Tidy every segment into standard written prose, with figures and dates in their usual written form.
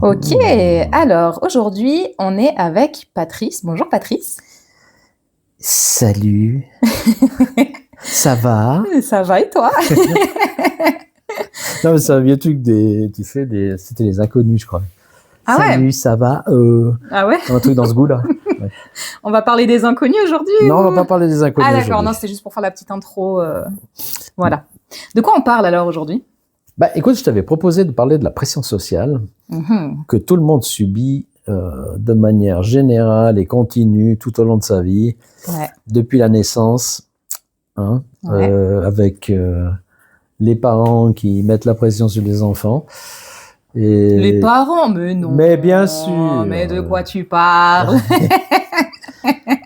Ok, alors aujourd'hui on est avec Patrice. Bonjour Patrice. Salut, ça va? Ça va et toi? Non, mais c'est un vieux truc c'était les inconnus, je crois. Ah ouais? Salut, ça va? Ah ouais? Un truc dans ce goût-là. Ouais. On va parler des inconnus aujourd'hui Non, on ou... va pas parler des Ah inconnus d'accord, aujourd'hui. non, c'était juste pour faire la petite intro. Voilà. De quoi on parle alors aujourd'hui? Bah, écoute, je t'avais proposé de parler de la pression sociale Mhm. que tout le monde subit de manière générale et continue tout au long de sa vie, Ouais, depuis la naissance, hein, ouais. avec les parents qui mettent la pression sur les enfants. Et... Les parents, mais non. Mais bien sûr. Mais de quoi tu parles?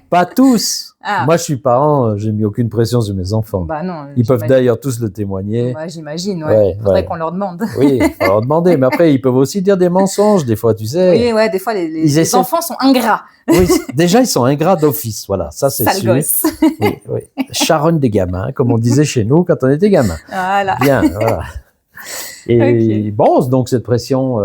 Pas tous. Ah. Moi, je suis parent, j'ai mis aucune pression sur mes enfants. Bah non. Ils peuvent d'ailleurs tous le témoigner. Bah, j'imagine, ouais. Faudrait qu'on leur demande. Oui, il faut leur demander. Mais après, ils peuvent aussi dire des mensonges, des fois, tu sais. Oui, ouais, des fois, les enfants sont ingrats. Oui, déjà, ils sont ingrats d'office. Voilà, ça, c'est Sale sûr. gosse. Oui, oui. Charogne des gamins, comme on disait chez nous quand on était gamin. Voilà. Bien, voilà. Et okay. Bon, donc cette pression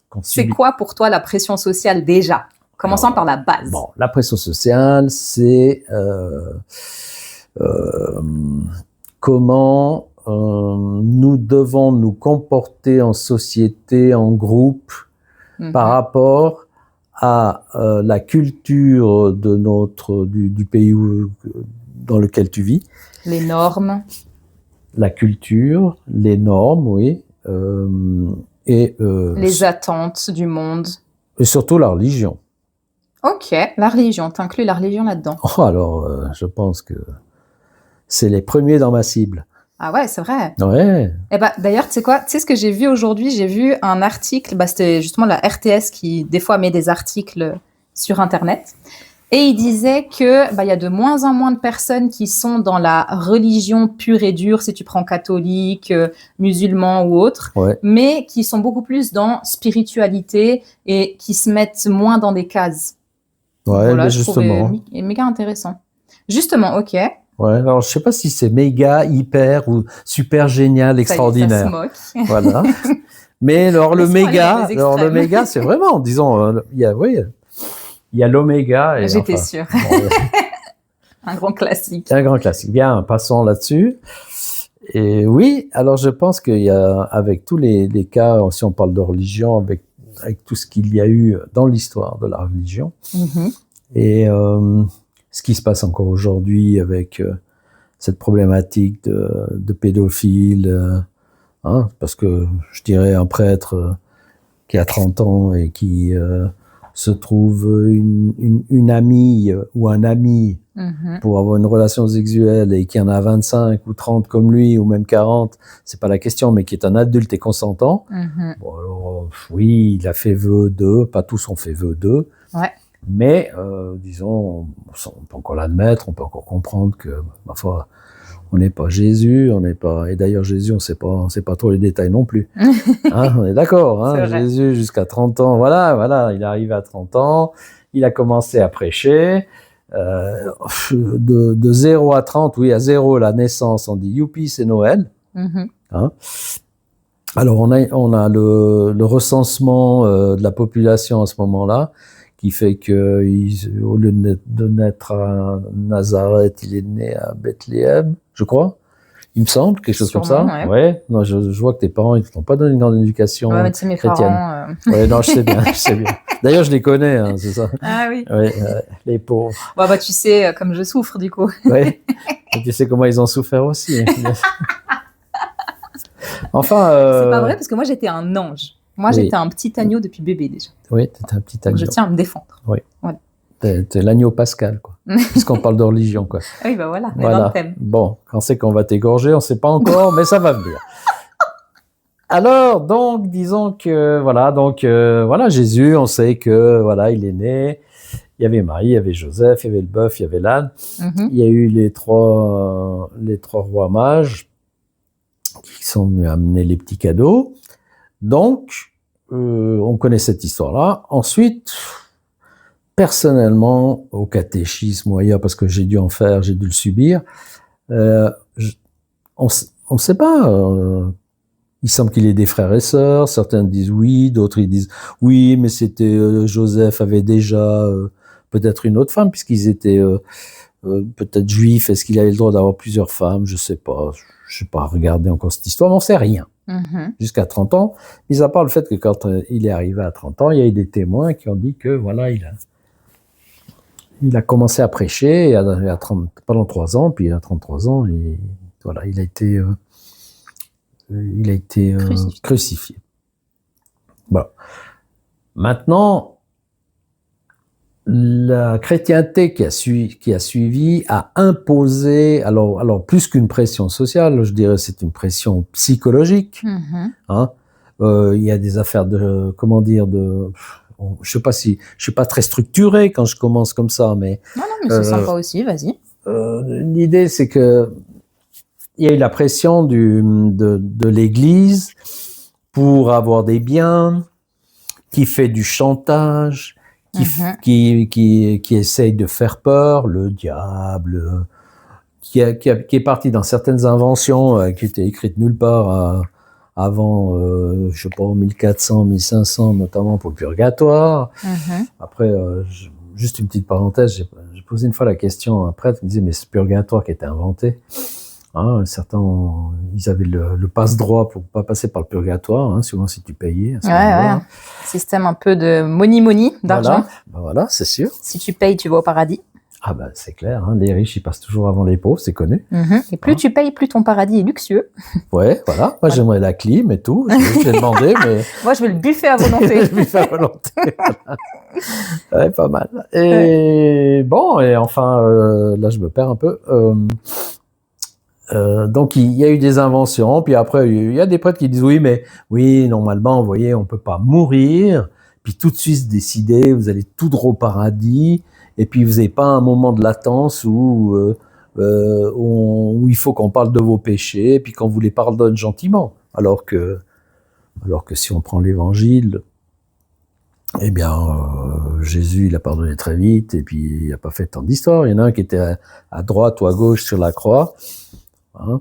qu'on subit. C'est quoi pour toi la pression sociale déjà? Commençons par la base. Bon, la pression sociale, c'est comment nous devons nous comporter en société, en groupe, par rapport à la culture de du pays dans lequel tu vis. Les normes. La culture, les normes, oui. Et les attentes du monde. Et surtout la religion. Ok, la religion, t'inclus la religion là-dedans? Oh, alors, je pense que c'est les premiers dans ma cible. Ah ouais, c'est vrai. Ouais. Eh ben, d'ailleurs, tu sais quoi? Tu sais ce que j'ai vu aujourd'hui? J'ai vu un article, c'était justement la RTS qui, des fois, met des articles sur Internet. Et il disait que y a de moins en moins de personnes qui sont dans la religion pure et dure, si tu prends catholique, musulman ou autre, ouais. mais qui sont beaucoup plus dans spiritualité et qui se mettent moins dans des cases. Ouais, voilà, mais je justement. trouvais méga intéressant. Justement, ok. Ouais, alors je sais pas si c'est méga, hyper ou super génial, extraordinaire. Ça se moque. Voilà. Mais alors le méga, c'est vraiment, disons, il y a l'oméga. J'étais sûre. Un grand classique. Un grand classique. Bien, passons là-dessus. Et oui, alors je pense qu'il y a, avec tous les cas, si on parle de religion, avec tout ce qu'il y a eu dans l'histoire de la religion, et ce qui se passe encore aujourd'hui avec cette problématique de pédophiles, parce que je dirais un prêtre qui a 30 ans et qui se trouve une amie ou un ami pour avoir une relation sexuelle et qui en a 25 ou 30 comme lui, ou même 40, c'est pas la question, mais qui est un adulte et consentant. Bon, alors, oui, il a fait vœu d'eux, pas tous ont fait vœu d'eux. Ouais. Mais, disons, on peut encore l'admettre, on peut encore comprendre que, ma foi, on n'est pas Jésus, on n'est pas, et d'ailleurs Jésus, on sait pas trop les détails non plus. On est d'accord, Jésus jusqu'à 30 ans, voilà, il arrive à 30 ans, il a commencé à prêcher, de 0 à 30, oui, à 0, la naissance, on dit youpi, c'est Noël. Alors, on a le recensement de la population à ce moment-là, qui fait que, au lieu de naître à Nazareth, il est né à Bethléem, je crois. Il me semble, quelque chose comme ça. Ouais. Non, je vois que tes parents, ils t'ont pas donné une grande éducation chrétienne. Parents, Ouais, non, je sais bien. D'ailleurs, je les connais, c'est ça. Ah oui. Ouais, les pauvres. Bah, tu sais, comme je souffre, du coup. Ouais. Et tu sais comment ils ont souffert aussi. Enfin. C'est pas vrai, parce que moi, j'étais un ange. Moi, j'étais un petit agneau depuis bébé, déjà. Oui, t'étais un petit agneau. Donc, je tiens à me défendre. Oui. Voilà. T'es l'agneau pascal, quoi. Puisqu'on parle de religion, quoi. Oui, bah voilà, on est dans le thème. Bon, quand c'est qu'on va t'égorger, on sait pas encore, mais ça va venir. Alors, donc, disons que, voilà, Jésus, on sait que, voilà, il est né. Il y avait Marie, il y avait Joseph, il y avait le bœuf, il y avait l'âne. Il y a eu les trois rois mages qui sont venus amener les petits cadeaux. Donc, on connaît cette histoire-là. Ensuite, personnellement, au catéchisme ou ailleurs, parce que j'ai dû en faire, j'ai dû le subir, on ne sait pas il semble qu'il ait des frères et sœurs. Certains disent oui, d'autres ils disent oui, mais c'était Joseph avait déjà peut-être une autre femme puisqu'ils étaient peut-être juifs. Est-ce qu'il avait le droit d'avoir plusieurs femmes? Je sais pas. Je sais pas regarder encore cette histoire. Mais on sait rien. Jusqu'à 30 ans, mis à part le fait que quand il est arrivé à 30 ans, il y a eu des témoins qui ont dit que voilà, il a commencé à prêcher pendant 3 ans, puis à 33 ans, et voilà, il a été crucifié. Bon. Maintenant, la chrétienté qui a suivi a imposé, alors plus qu'une pression sociale, je dirais c'est une pression psychologique. Hein. Il y a des affaires de, je sais pas si, je suis pas très structuré quand je commence comme ça, mais. Non, mais c'est sympa aussi, vas-y. L'idée, c'est que il y a eu la pression de l'Église pour avoir des biens, qui fait du chantage, qui essaye de faire peur, le diable, qui est parti dans certaines inventions qui étaient écrites nulle part avant, je sais pas, 1400, 1500, notamment pour le purgatoire. Après, juste une petite parenthèse, j'ai posé une fois la question à un prêtre, il me disait, mais ce purgatoire qui était inventé, hein, certains, ils avaient le passe-droit pour pas passer par le purgatoire, hein, souvent si tu payais. Ouais. Système un peu de money, d'argent. Voilà, c'est sûr. Si tu payes, tu vas au paradis. Ah ben c'est clair, hein, les riches ils passent toujours avant les pauvres, c'est connu. Et plus tu payes, plus ton paradis est luxueux. Ouais, voilà. Moi j'aimerais la clim et tout, je l'ai demandé, mais... Moi je veux le buffet à volonté. Le buffet à volonté, voilà. Ouais, pas mal. Et bon, et enfin, là je me perds un peu. Donc il y a eu des inventions, puis après il y a des prêtres qui disent oui, normalement, vous voyez, on peut pas mourir, puis tout de suite décider, vous allez tout droit au paradis, et puis vous n'avez pas un moment de latence où il faut qu'on parle de vos péchés, et puis qu'on vous les pardonne gentiment, alors que si on prend l'évangile, eh bien Jésus il a pardonné très vite, et puis il n'a pas fait tant d'histoires. Il y en a un qui était à droite ou à gauche sur la croix, hein,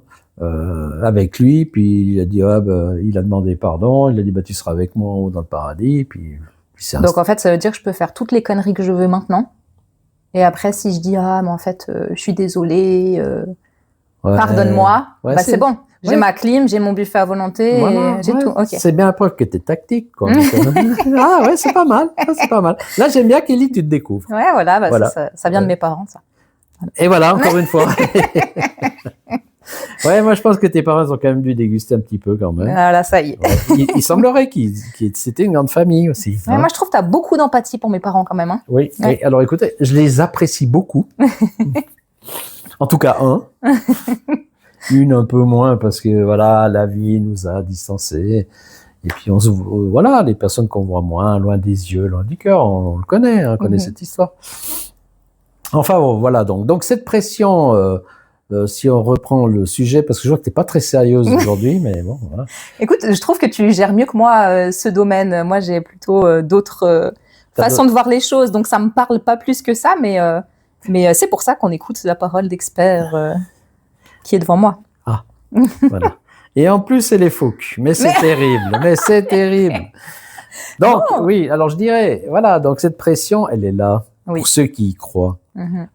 avec lui, puis il a dit il a demandé pardon, il a dit tu seras avec moi en haut dans le paradis, puis c'est donc en fait ça veut dire que je peux faire toutes les conneries que je veux maintenant, et après si je dis mais en fait je suis désolé, pardonne-moi, c'est bon, j'ai ma clim, j'ai mon buffet à volonté, et j'ai tout. Okay. C'est bien la preuve que t'es tactique, quoi. Ah ouais, c'est pas mal, Là j'aime bien, Kelly, tu te découvres. Ouais, voilà. Ça vient de mes parents, ça. Voilà. Et voilà, encore une fois. Ouais, moi je pense que tes parents ont quand même dû déguster un petit peu quand même. Voilà, ça y est. Ouais. Il semblerait que c'était une grande famille aussi. Ouais, moi je trouve que tu as beaucoup d'empathie pour mes parents quand même. Hein. Oui, ouais. Alors écoutez, je les apprécie beaucoup. En tout cas, une un peu moins parce que voilà, la vie nous a distancés. Et puis voilà, les personnes qu'on voit moins, loin des yeux, loin du cœur, on le connaît, on connaît cette histoire. Enfin bon, voilà donc cette pression. Si on reprend le sujet, parce que je vois que t'es pas très sérieuse aujourd'hui, mais bon, voilà. Écoute, je trouve que tu gères mieux que moi ce domaine. Moi, j'ai plutôt d'autres façons de voir les choses, donc ça me parle pas plus que ça, mais c'est pour ça qu'on écoute la parole d'expert qui est devant moi. Ah, voilà. Et en plus, elle est faux cul, mais c'est terrible, Donc, oui, alors je dirais, voilà, donc cette pression, elle est là, pour ceux qui y croient,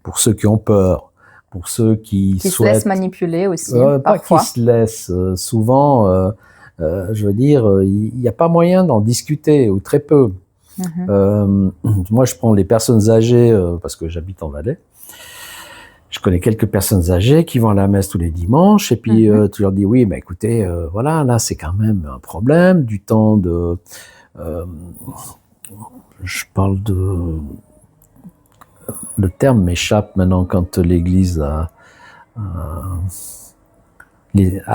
pour ceux qui ont peur, pour ceux qui souhaitent... se laissent manipuler aussi, pas qui se laissent. Souvent, je veux dire, il n'y a pas moyen d'en discuter, ou très peu. Moi, je prends les personnes âgées, parce que j'habite en Valais. Je connais quelques personnes âgées qui vont à la messe tous les dimanches, et puis tu leur dis, oui, écoutez, voilà, là, c'est quand même un problème, du temps de... je parle de... Le terme m'échappe maintenant quand l'Église a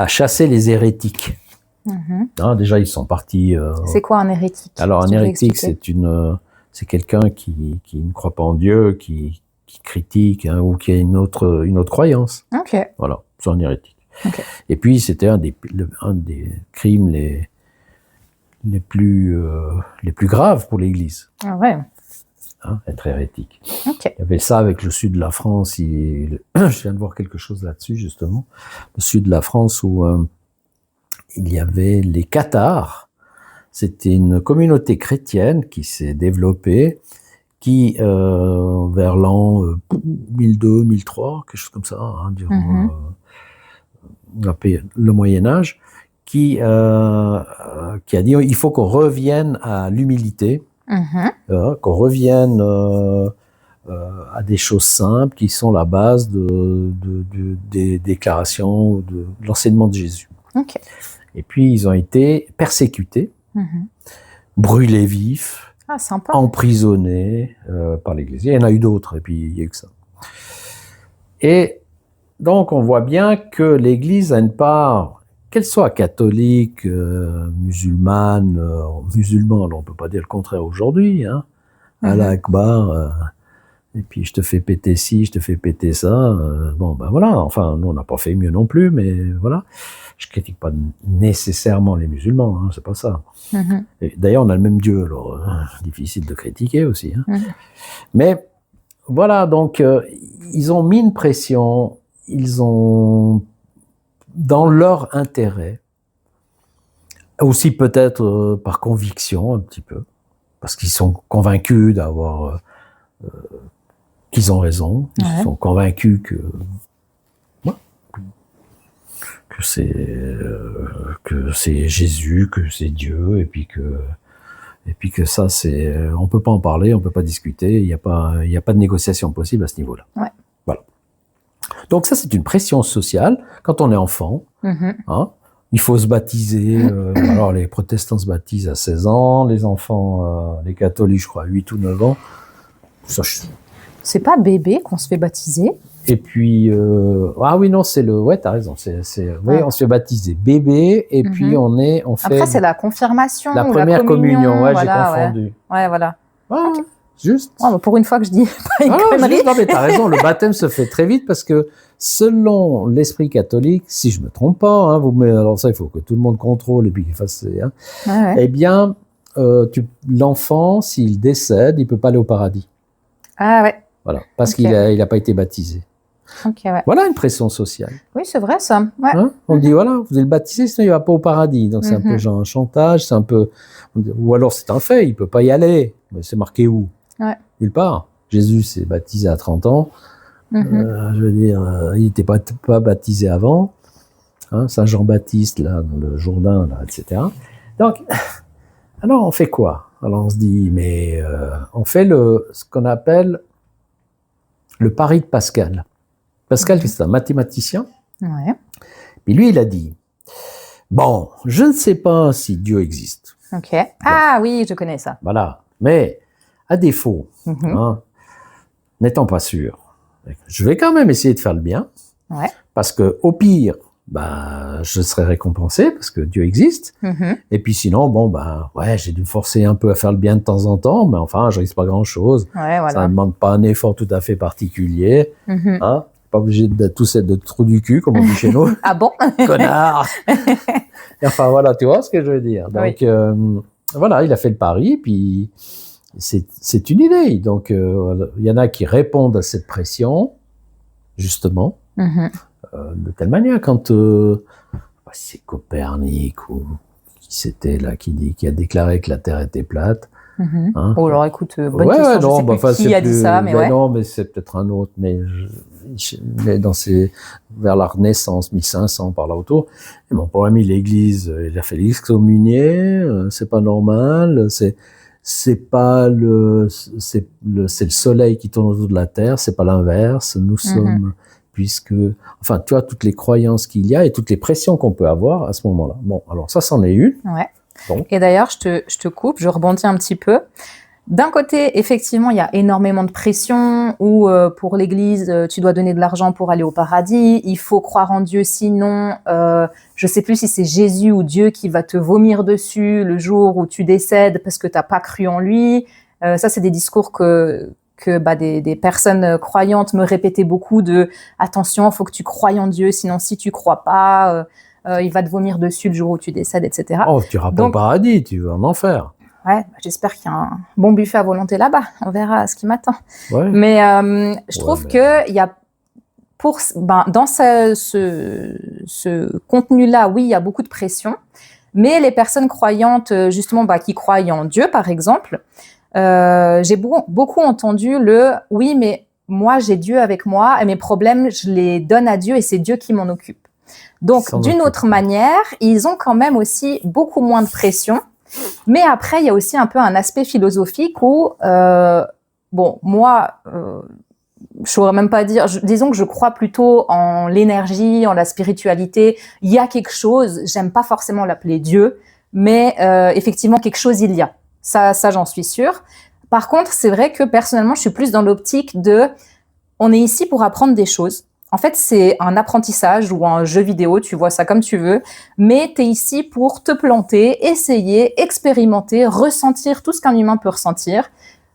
chassé les hérétiques. Déjà, ils sont partis... C'est quoi un hérétique? Alors, un hérétique, c'est quelqu'un qui ne croit pas en Dieu, qui critique, hein, ou qui a une autre croyance. Ok. Voilà, c'est un hérétique. Okay. Et puis, c'était un des crimes les plus graves pour l'Église. Ah ouais. Hein, être hérétique. Okay. Il y avait ça avec le sud de la France. Je viens de voir quelque chose là-dessus, justement. Le sud de la France où il y avait les Cathares. C'était une communauté chrétienne qui s'est développée, qui, vers l'an 1002, 1003, quelque chose comme ça, hein, durant le Moyen-Âge, qui a dit il faut qu'on revienne à l'humilité, qu'on revienne à des choses simples qui sont la base des déclarations, de l'enseignement de Jésus. Okay. Et puis ils ont été persécutés, brûlés vifs, emprisonnés par l'Église. Il y en a eu d'autres, et puis il y a eu que ça. Et donc on voit bien que l'Église a une part, qu'elle soit catholique, musulmane, musulmane, on ne peut pas dire le contraire aujourd'hui, hein. Allah Akbar, et puis je te fais péter ci, je te fais péter ça, bon ben voilà, enfin nous on n'a pas fait mieux non plus, mais voilà, je critique pas nécessairement les musulmans, hein, c'est pas ça. Et d'ailleurs on a le même Dieu, alors difficile de critiquer aussi, hein. Mais voilà, donc ils ont mis une pression, ils ont, dans leur intérêt, aussi peut-être par conviction un petit peu, parce qu'ils sont convaincus d'avoir qu'ils ont raison, ils sont convaincus que c'est Jésus, que c'est Dieu, et puis que ça c'est, on peut pas en parler, on peut pas discuter, il y a pas de négociation possible à ce niveau-là. Ouais. Voilà. Donc ça c'est une pression sociale quand on est enfant, hein. Il faut se baptiser, alors les protestants se baptisent à 16 ans, les enfants, les catholiques je crois à 8 ou 9 ans. Ça, c'est pas bébé qu'on se fait baptiser? Et puis, ah oui, non, c'est le, ouais, t'as raison, oui, on se fait baptiser bébé, et puis on fait. Après, c'est la confirmation. La première communion, ouais, voilà, j'ai confondu. Ouais, voilà. Ah, okay. Juste. Oh, bah pour une fois que je dis pas une connerie. Juste, non, mais t'as raison, le baptême se fait très vite parce que, selon l'esprit catholique, si je me trompe pas, hein, alors ça, il faut que tout le monde contrôle et puis qu'il fasse, hein, eh bien, l'enfant, s'il décède, il peut pas aller au paradis. Ah ouais. Voilà, parce qu'il a pas été baptisé. Ouais. Voilà une pression sociale. Oui, c'est vrai ça. Ouais. Hein, on dit voilà, vous allez le baptiser, sinon il va pas au paradis. Donc c'est un peu genre un chantage, c'est un peu, ou alors c'est un fait, il peut pas y aller. Mais c'est marqué où? Nulle part. Jésus s'est baptisé à 30 ans. Je veux dire, il n'était pas baptisé avant. Hein, Saint Jean-Baptiste là, dans le Jourdain là, etc. Donc, alors on fait quoi? Alors on se dit, mais on fait ce qu'on appelle le pari de Pascal. Pascal, c'est un mathématicien. Ouais. Puis lui, il a dit, bon, je ne sais pas si Dieu existe. Ok. Ah oui, je connais ça. Voilà. Mais, à défaut, hein, n'étant pas sûr, je vais quand même essayer de faire le bien. Ouais. Parce que, au pire, je serai récompensé parce que Dieu existe. Et puis sinon, bon, ouais, j'ai dû me forcer un peu à faire le bien de temps en temps, mais enfin, je risque pas grand-chose. Ouais, voilà. Ça ne demande pas un effort tout à fait particulier. Hein, pas obligé de tous être de trou du cul, comme on dit chez nous. Ah bon? Connard. Enfin, voilà, tu vois ce que je veux dire. Donc, voilà, il a fait le pari, puis c'est une idée. Donc, il y en a qui répondent à cette pression, justement, de telle manière, quand c'est Copernic ou qui c'était là qui a déclaré que la Terre était plate. Hein. Oh, alors écoute, bonne question. Non, je sais plus qui a dit ça, mais ouais. Non, mais c'est peut-être un autre, mais vers la Renaissance, 1500 par là autour. Et mon pauvre ami, l'Église, il a fait l'excommunier, c'est pas normal, c'est le soleil qui tourne autour de la Terre, c'est pas l'inverse, nous sommes, puisque, enfin, tu vois, toutes les croyances qu'il y a et toutes les pressions qu'on peut avoir à ce moment-là. Bon, alors ça, c'en est une. Ouais. Bon. Et d'ailleurs, je te coupe, je rebondis un petit peu. D'un côté, effectivement, il y a énormément de pression où pour l'Église, tu dois donner de l'argent pour aller au paradis, il faut croire en Dieu, sinon, je sais plus si c'est Jésus ou Dieu qui va te vomir dessus le jour où tu décèdes parce que t'as pas cru en lui. Ça, c'est des discours que des personnes croyantes me répétaient beaucoup de « attention, faut que tu croies en Dieu, sinon si tu crois pas… il va te vomir dessus le jour où tu décèdes, etc. » Oh, tu iras pas au paradis, tu vas en enfer. Ouais, j'espère qu'il y a un bon buffet à volonté là-bas. On verra ce qui m'attend. Ouais. Mais je trouve qu'il y a dans ce contenu-là, oui, il y a beaucoup de pression, mais les personnes croyantes, justement, qui croient en Dieu, par exemple, j'ai beaucoup entendu oui, mais moi, j'ai Dieu avec moi et mes problèmes, je les donne à Dieu et c'est Dieu qui m'en occupe. Donc, d'une autre manière, ils ont quand même aussi beaucoup moins de pression. Mais après, il y a aussi un peu un aspect philosophique où, moi, je saurais même pas dire, disons que je crois plutôt en l'énergie, en la spiritualité. Il y a quelque chose, j'aime pas forcément l'appeler Dieu, mais effectivement, quelque chose il y a. Ça, j'en suis sûre. Par contre, c'est vrai que personnellement, je suis plus dans l'optique on est ici pour apprendre des choses. En fait, c'est un apprentissage ou un jeu vidéo, tu vois ça comme tu veux, mais tu es ici pour te planter, essayer, expérimenter, ressentir tout ce qu'un humain peut ressentir.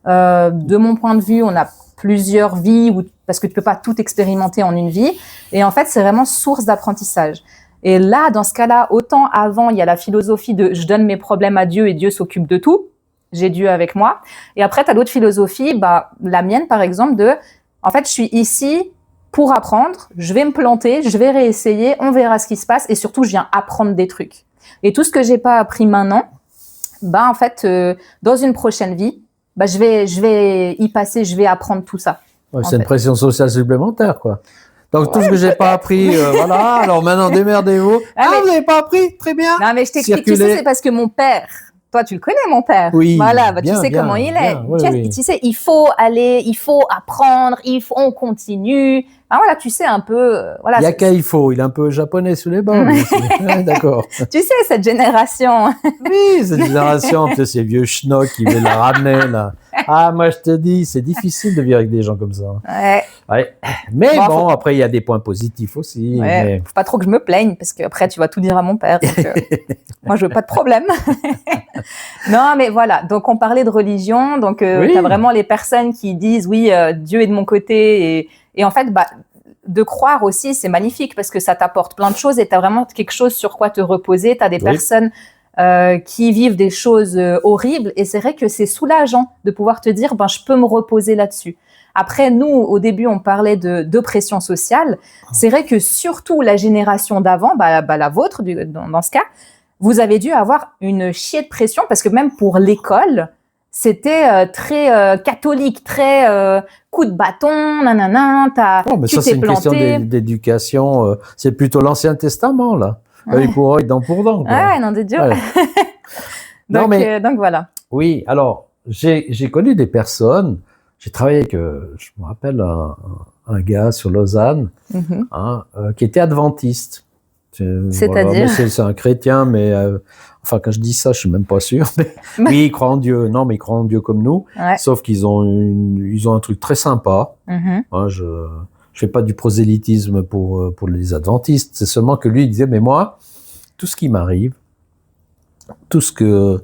De mon point de vue, on a plusieurs vies parce que tu peux pas tout expérimenter en une vie. Et en fait, c'est vraiment source d'apprentissage. Et là, dans ce cas-là, autant avant, il y a la philosophie de je donne mes problèmes à Dieu et Dieu s'occupe de tout. J'ai Dieu avec moi. Et après, tu as l'autre philosophie, la mienne par exemple, en fait, je suis ici pour apprendre, je vais me planter, je vais réessayer, on verra ce qui se passe et surtout, je viens apprendre des trucs. Et tout ce que j'ai pas appris maintenant, en fait, dans une prochaine vie, je vais y passer, je vais apprendre tout ça. Ouais, c'est une pression sociale supplémentaire, quoi. Donc, tout ce que j'ai pas appris, voilà, alors maintenant, démerdez-vous. Vous n'avez pas appris? Très bien. Non, mais je t'explique, tu sais, c'est parce que mon père, toi, tu le connais, mon père. Oui. Voilà, tu sais comment il est. Oui. Tu sais, il faut aller, il faut apprendre, on continue. Voilà, tu sais, un peu, voilà. Il y a il est un peu japonais sous les bords. D'accord. Tu sais, cette génération. Oui, cette génération, peut-être ces vieux schnocks qui veulent la ramener, là. Moi, je te dis, c'est difficile de vivre avec des gens comme ça. Ouais. Mais après, il y a des points positifs aussi. Ouais, faut pas trop que je me plaigne, parce qu'après, tu vas tout dire à mon père. Donc, moi, je veux pas de problème. Non, mais voilà. Donc, on parlait de religion. Donc, tu as vraiment les personnes qui disent, oui, Dieu est de mon côté. Et en fait, de croire aussi, c'est magnifique parce que ça t'apporte plein de choses et tu as vraiment quelque chose sur quoi te reposer. Tu as des personnes qui vivent des choses horribles et c'est vrai que c'est soulageant de pouvoir te dire, je peux me reposer là-dessus. Après, nous, au début, on parlait de pression sociale. C'est vrai que surtout la génération d'avant, la vôtre, dans ce cas, vous avez dû avoir une chier de pression parce que même pour l'école, c'était très catholique, très coup de bâton, nanana, mais tu ça, t'es c'est une planté. question d'éducation. C'est plutôt l'Ancien Testament, là. Œil pour œil, dent pour dent. Ah, non, de Dieu. Ouais. donc, voilà. Oui, alors, j'ai connu des personnes, j'ai travaillé avec, je me rappelle, un gars sur Lausanne, qui était adventiste. C'est-à-dire c'est un chrétien, mais quand je dis ça, je suis même pas sûr. Mais oui, il croit en Dieu. Non, mais il croit en Dieu comme nous. Ouais. Sauf qu'ils ont un truc très sympa. Je fais pas du prosélytisme pour les adventistes. C'est seulement que lui, il disait, mais moi, tout ce qui m'arrive, tout ce que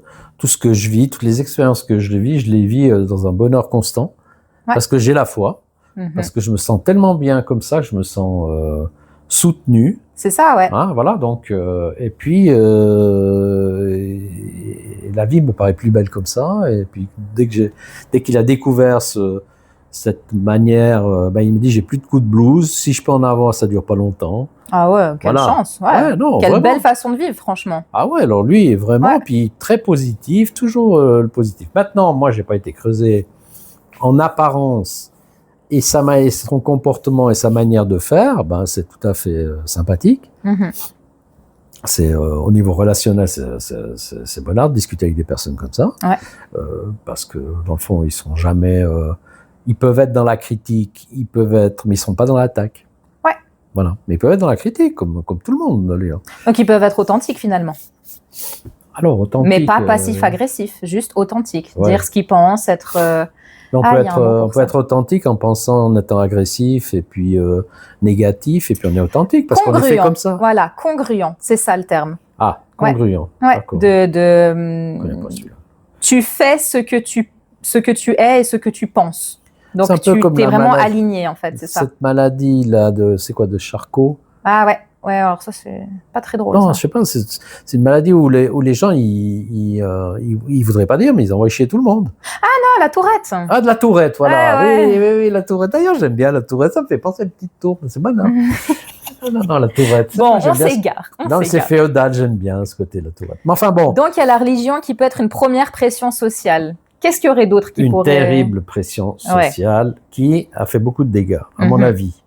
je vis, toutes les expériences que je vis, je les vis dans un bonheur constant. Ouais. Parce que j'ai la foi. Parce que je me sens tellement bien comme ça, je me sens soutenu. C'est ça, ouais. Voilà, donc, et puis, la vie me paraît plus belle comme ça, et puis, dès qu'il a découvert cette manière, il me dit, j'ai plus de coups de blues, si je peux en avoir, ça dure pas longtemps. Ah ouais, quelle chance, ouais. Non, quelle belle façon de vivre, franchement. Ah ouais, alors lui, vraiment, puis très positif, toujours le positif. Maintenant, moi, j'ai pas été creusé en apparence, et son comportement et sa manière de faire, c'est tout à fait sympathique. C'est au niveau relationnel, c'est bonheur de discuter avec des personnes comme ça, parce que dans le fond, ils sont jamais, ils peuvent être dans la critique, mais ils sont pas dans l'attaque. Ouais. Voilà, mais ils peuvent être dans la critique, comme tout le monde d'ailleurs. Donc ils peuvent être authentiques finalement. Alors authentique. Mais pas passif-agressif, juste authentique, dire ce qu'ils pensent, être. On peut être authentique en étant agressif et puis négatif et puis on est authentique parce qu'on est fait comme ça. Voilà, congruent, c'est ça le terme. Ah, congruent. Ouais. Tu fais ce que tu es et ce que tu penses. Donc tu es vraiment aligné en fait, c'est ça. Cette maladie là c'est quoi, de Charcot? Ah ouais. Ouais, alors ça, c'est pas très drôle. Non, Ça. je sais pas, c'est une maladie où les gens, ils voudraient pas dire, mais ils envoient chier tout le monde. Ah, la tourette. Ah, de la tourette, voilà. Ouais. Oui, la tourette. D'ailleurs, j'aime bien la tourette, ça me fait penser à une petite tour, c'est bon, hein. Non, la tourette. Bon, Moi, j'aime on bien s'égare. Non, c'est féodal, j'aime bien ce côté de la tourette. Mais enfin bon. Donc, il y a la religion qui peut être une première pression sociale. Qu'est-ce qu'il y aurait d'autre qui pourrait... Une terrible pression sociale qui a fait beaucoup de dégâts, à mon avis.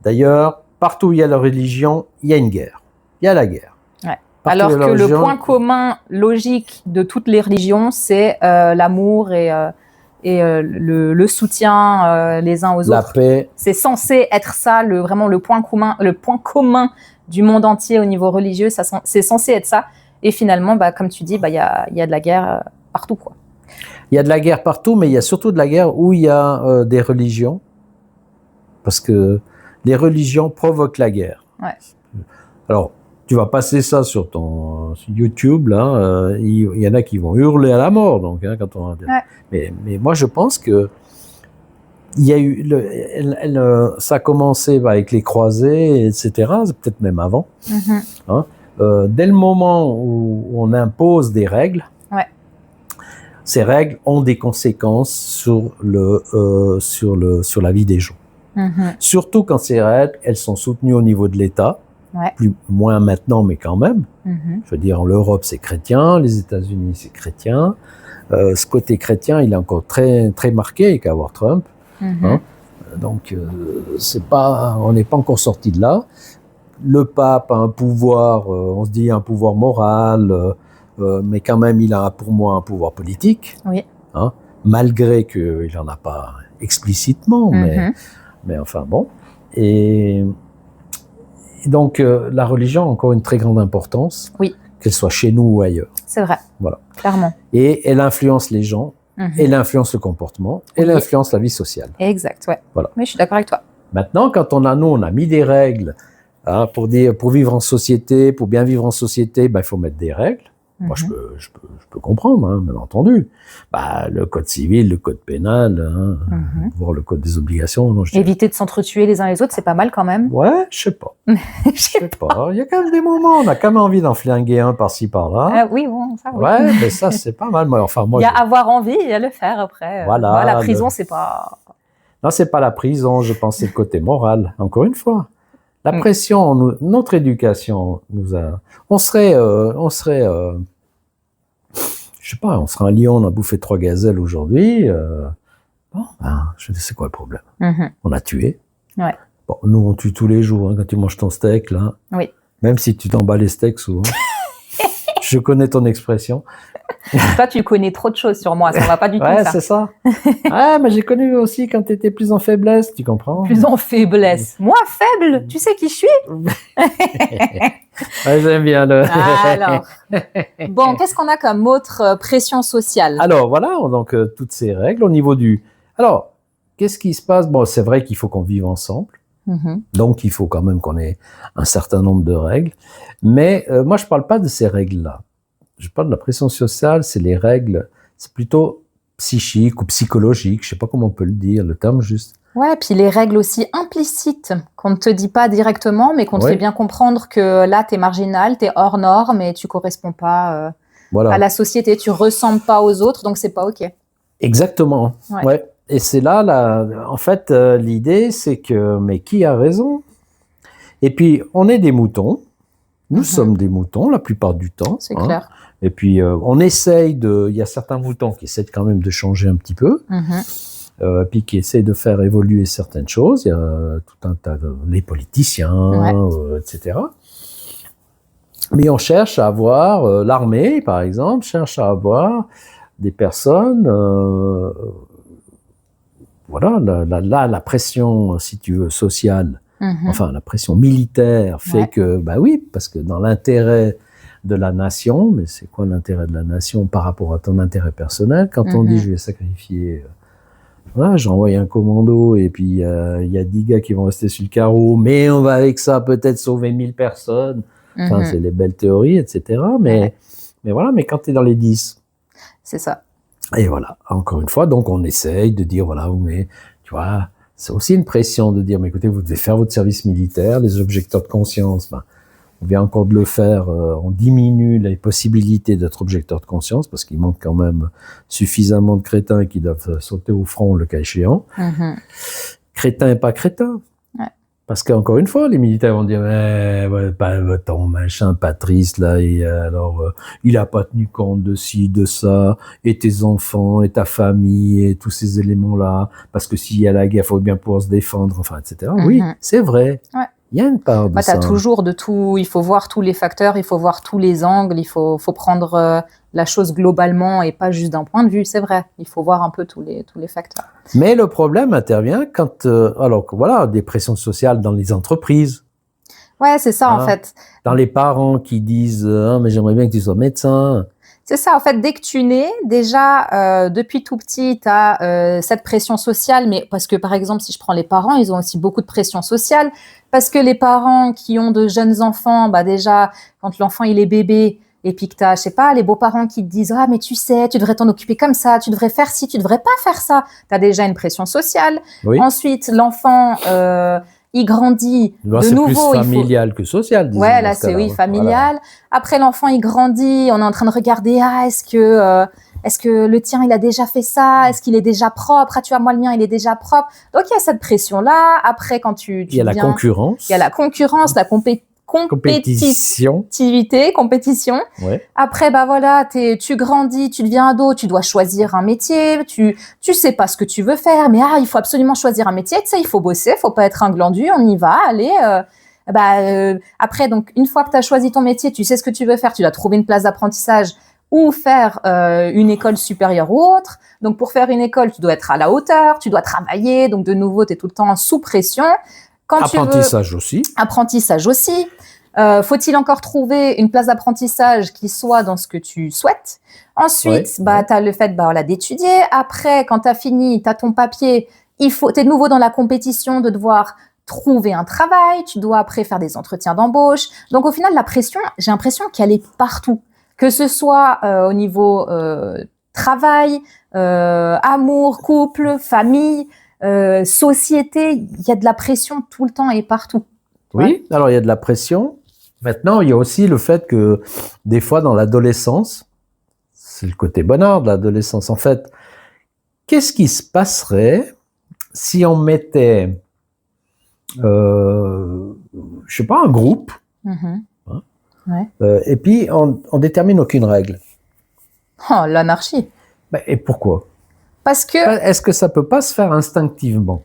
D'ailleurs, partout où il y a la religion, il y a une guerre. Il y a la guerre. Ouais. Alors que le point commun logique de toutes les religions, c'est l'amour et le soutien les uns aux autres. La paix. C'est censé être ça, vraiment le point commun du monde entier au niveau religieux. C'est censé être ça. Et finalement, comme tu dis, il y a de la guerre partout, quoi. Il y a de la guerre partout, mais il y a surtout de la guerre où il y a des religions. Parce que les religions provoquent la guerre. Ouais. Alors, tu vas passer ça sur ton YouTube, là, il y en a qui vont hurler à la mort, donc, hein, quand on va dire. Ouais. Mais moi, je pense que il y a eu, ça a commencé avec les croisés, etc., peut-être même avant. Hein, dès le moment où on impose des règles, ces règles ont des conséquences sur la vie des gens. Surtout quand ces règles, elles sont soutenues au niveau de l'État, moins maintenant, mais quand même. Je veux dire, l'Europe, c'est chrétien, les États-Unis, c'est chrétien. Ce côté chrétien, il est encore très, très marqué avec avoir Trump. Hein. Donc, on n'est pas encore sorti de là. Le pape a un pouvoir, on se dit un pouvoir moral, mais quand même, il a pour moi un pouvoir politique. Oui. Hein, malgré qu'il n'en a pas explicitement, mais enfin bon. Et donc, la religion a encore une très grande importance, qu'elle soit chez nous ou ailleurs. C'est vrai, voilà. Clairement. Et elle influence les gens, elle influence le comportement, elle influence la vie sociale. Exact, ouais. Voilà. Mais je suis d'accord avec toi. Maintenant, quand on a mis des règles, hein, pour vivre en société, pour bien vivre en société, il faut mettre des règles. Moi, je peux comprendre, hein, bien entendu. Le code civil, le code pénal, hein, voire le code des obligations. Non, éviter de s'entretuer les uns les autres, c'est pas mal quand même. Ouais, je sais pas. Je sais pas. Il y a quand même des moments, on a quand même envie d'en flinguer un par-ci par-là. Oui, bon, ça. Oui. Ouais, mais ça, c'est pas mal. Moi, il y a avoir envie, il y a le faire après. Voilà. La prison, c'est pas. Non, c'est pas la prison. Je pense c'est le côté moral. Encore une fois. La pression, notre éducation nous a... On serait, je sais pas, on serait un lion, on a bouffé 3 gazelles aujourd'hui. Je sais quoi le problème. On a tué. Ouais. Bon, nous, on tue tous les jours, hein, quand tu manges ton steak, là. Oui. Même si tu t'en bats les steaks souvent. Je connais ton expression. Toi, tu connais trop de choses sur moi, ça va pas du tout, ça. Ouais, c'est ça. Mais j'ai connu aussi quand tu étais plus en faiblesse, tu comprends? Plus en faiblesse. Moi, faible, tu sais qui je suis? Ouais, j'aime bien le... Alors, bon, qu'est-ce qu'on a comme autre pression sociale? Alors, voilà, donc toutes ces règles au niveau du... Alors, qu'est-ce qui se passe? Bon, c'est vrai qu'il faut qu'on vive ensemble. Donc, il faut quand même qu'on ait un certain nombre de règles. Mais moi, je parle pas de ces règles-là. Je parle de la pression sociale, c'est les règles, c'est plutôt psychique ou psychologique, je sais pas comment on peut le dire, le terme juste. Ouais, puis les règles aussi implicites, qu'on ne te dit pas directement, mais qu'on te fait bien comprendre que là, t'es marginal, t'es hors norme et tu corresponds pas à la société, tu ressembles pas aux autres, donc c'est pas OK. Exactement, ouais. Et c'est là, en fait, l'idée, c'est que, mais qui a raison? Et puis, on est des moutons. Nous sommes des moutons la plupart du temps. C'est clair. Et puis, on essaye il y a certains moutons qui essaient quand même de changer un petit peu, puis qui essaient de faire évoluer certaines choses. Il y a tout un tas les politiciens, etc. Mais on cherche à avoir, l'armée, par exemple, cherche à avoir des personnes, la pression, si tu veux, sociale, enfin, la pression militaire fait que, parce que dans l'intérêt de la nation, mais c'est quoi l'intérêt de la nation par rapport à ton intérêt personnel? Quand on dit je vais sacrifier, j'envoie un commando et puis il y a 10 gars qui vont rester sur le carreau, mais on va avec ça peut-être sauver 1000 personnes. Enfin, c'est les belles théories, etc. Mais voilà, mais quand tu es dans les 10. C'est ça. Et voilà, encore une fois, donc on essaye de dire, voilà, mais tu vois, c'est aussi une pression de dire, mais écoutez, vous devez faire votre service militaire, les objecteurs de conscience, on vient encore de le faire, on diminue les possibilités d'être objecteur de conscience, parce qu'il manque quand même suffisamment de crétins qui doivent sauter au front le cas échéant. Crétin et pas crétin. Parce qu'encore une fois, les militaires vont dire ton machin Patrice là, et alors il a pas tenu compte de ci, de ça, et tes enfants, et ta famille, et tous ces éléments-là, parce que s'il y a la guerre, il faut bien pouvoir se défendre, enfin, etc. Oui, c'est vrai. Il y a une part de ça. T'as toujours de tout, il faut voir tous les facteurs, il faut voir tous les angles, il faut prendre la chose globalement et pas juste d'un point de vue, c'est vrai. Il faut voir un peu tous les facteurs. Mais le problème intervient quand, alors voilà, des pressions sociales dans les entreprises. Ouais, c'est ça, en fait. Dans les parents qui disent mais j'aimerais bien que tu sois médecin. C'est ça, en fait, dès que tu nais, déjà, depuis tout petit, tu as cette pression sociale, mais parce que, par exemple, si je prends les parents, ils ont aussi beaucoup de pression sociale, parce que les parents qui ont de jeunes enfants, déjà, quand l'enfant, il est bébé, et puis que tu as, je sais pas, les beaux-parents qui te disent « Ah, mais tu sais, tu devrais t'en occuper comme ça, tu devrais faire ci, tu devrais pas faire ça », tu as déjà une pression sociale. Oui. Ensuite, l'enfant... il grandit de nouveau. C'est plus familial que social, disons. Ouais, là, c'est familial. Voilà. Après, l'enfant, il grandit. On est en train de regarder, est-ce que le tien, il a déjà fait ça? Est-ce qu'il est déjà propre? Tu vois, moi, le mien, il est déjà propre. Donc, il y a cette pression-là. Après, quand il y a la concurrence. Il y a la concurrence, la compétition. Ouais. Après, voilà, tu grandis, tu deviens ado, tu dois choisir un métier, tu sais pas ce que tu veux faire, mais il faut absolument choisir un métier, tu sais, il faut bosser, faut pas être un glandu, on y va, allez. Après, donc, une fois que tu as choisi ton métier, tu sais ce que tu veux faire, tu dois trouver une place d'apprentissage ou faire une école supérieure ou autre. Donc, pour faire une école, tu dois être à la hauteur, tu dois travailler, donc de nouveau, tu es tout le temps sous pression. Apprentissage aussi. Faut-il encore trouver une place d'apprentissage qui soit dans ce que tu souhaites? Ensuite, tu as le fait d'étudier. Après, quand tu as fini, tu as ton papier, tu es de nouveau dans la compétition de devoir trouver un travail. Tu dois après faire des entretiens d'embauche. Donc, au final, la pression, j'ai l'impression qu'elle est partout. Que ce soit au niveau travail, amour, couple, famille, société, il y a de la pression tout le temps et partout. Oui, alors il y a de la pression. Maintenant, il y a aussi le fait que des fois dans l'adolescence, c'est le côté bonheur de l'adolescence. En fait, qu'est-ce qui se passerait si on mettait, je sais pas, un groupe, et puis on détermine aucune règle? Oh, l'anarchie. Et pourquoi? Parce que... Est-ce que ça peut pas se faire instinctivement?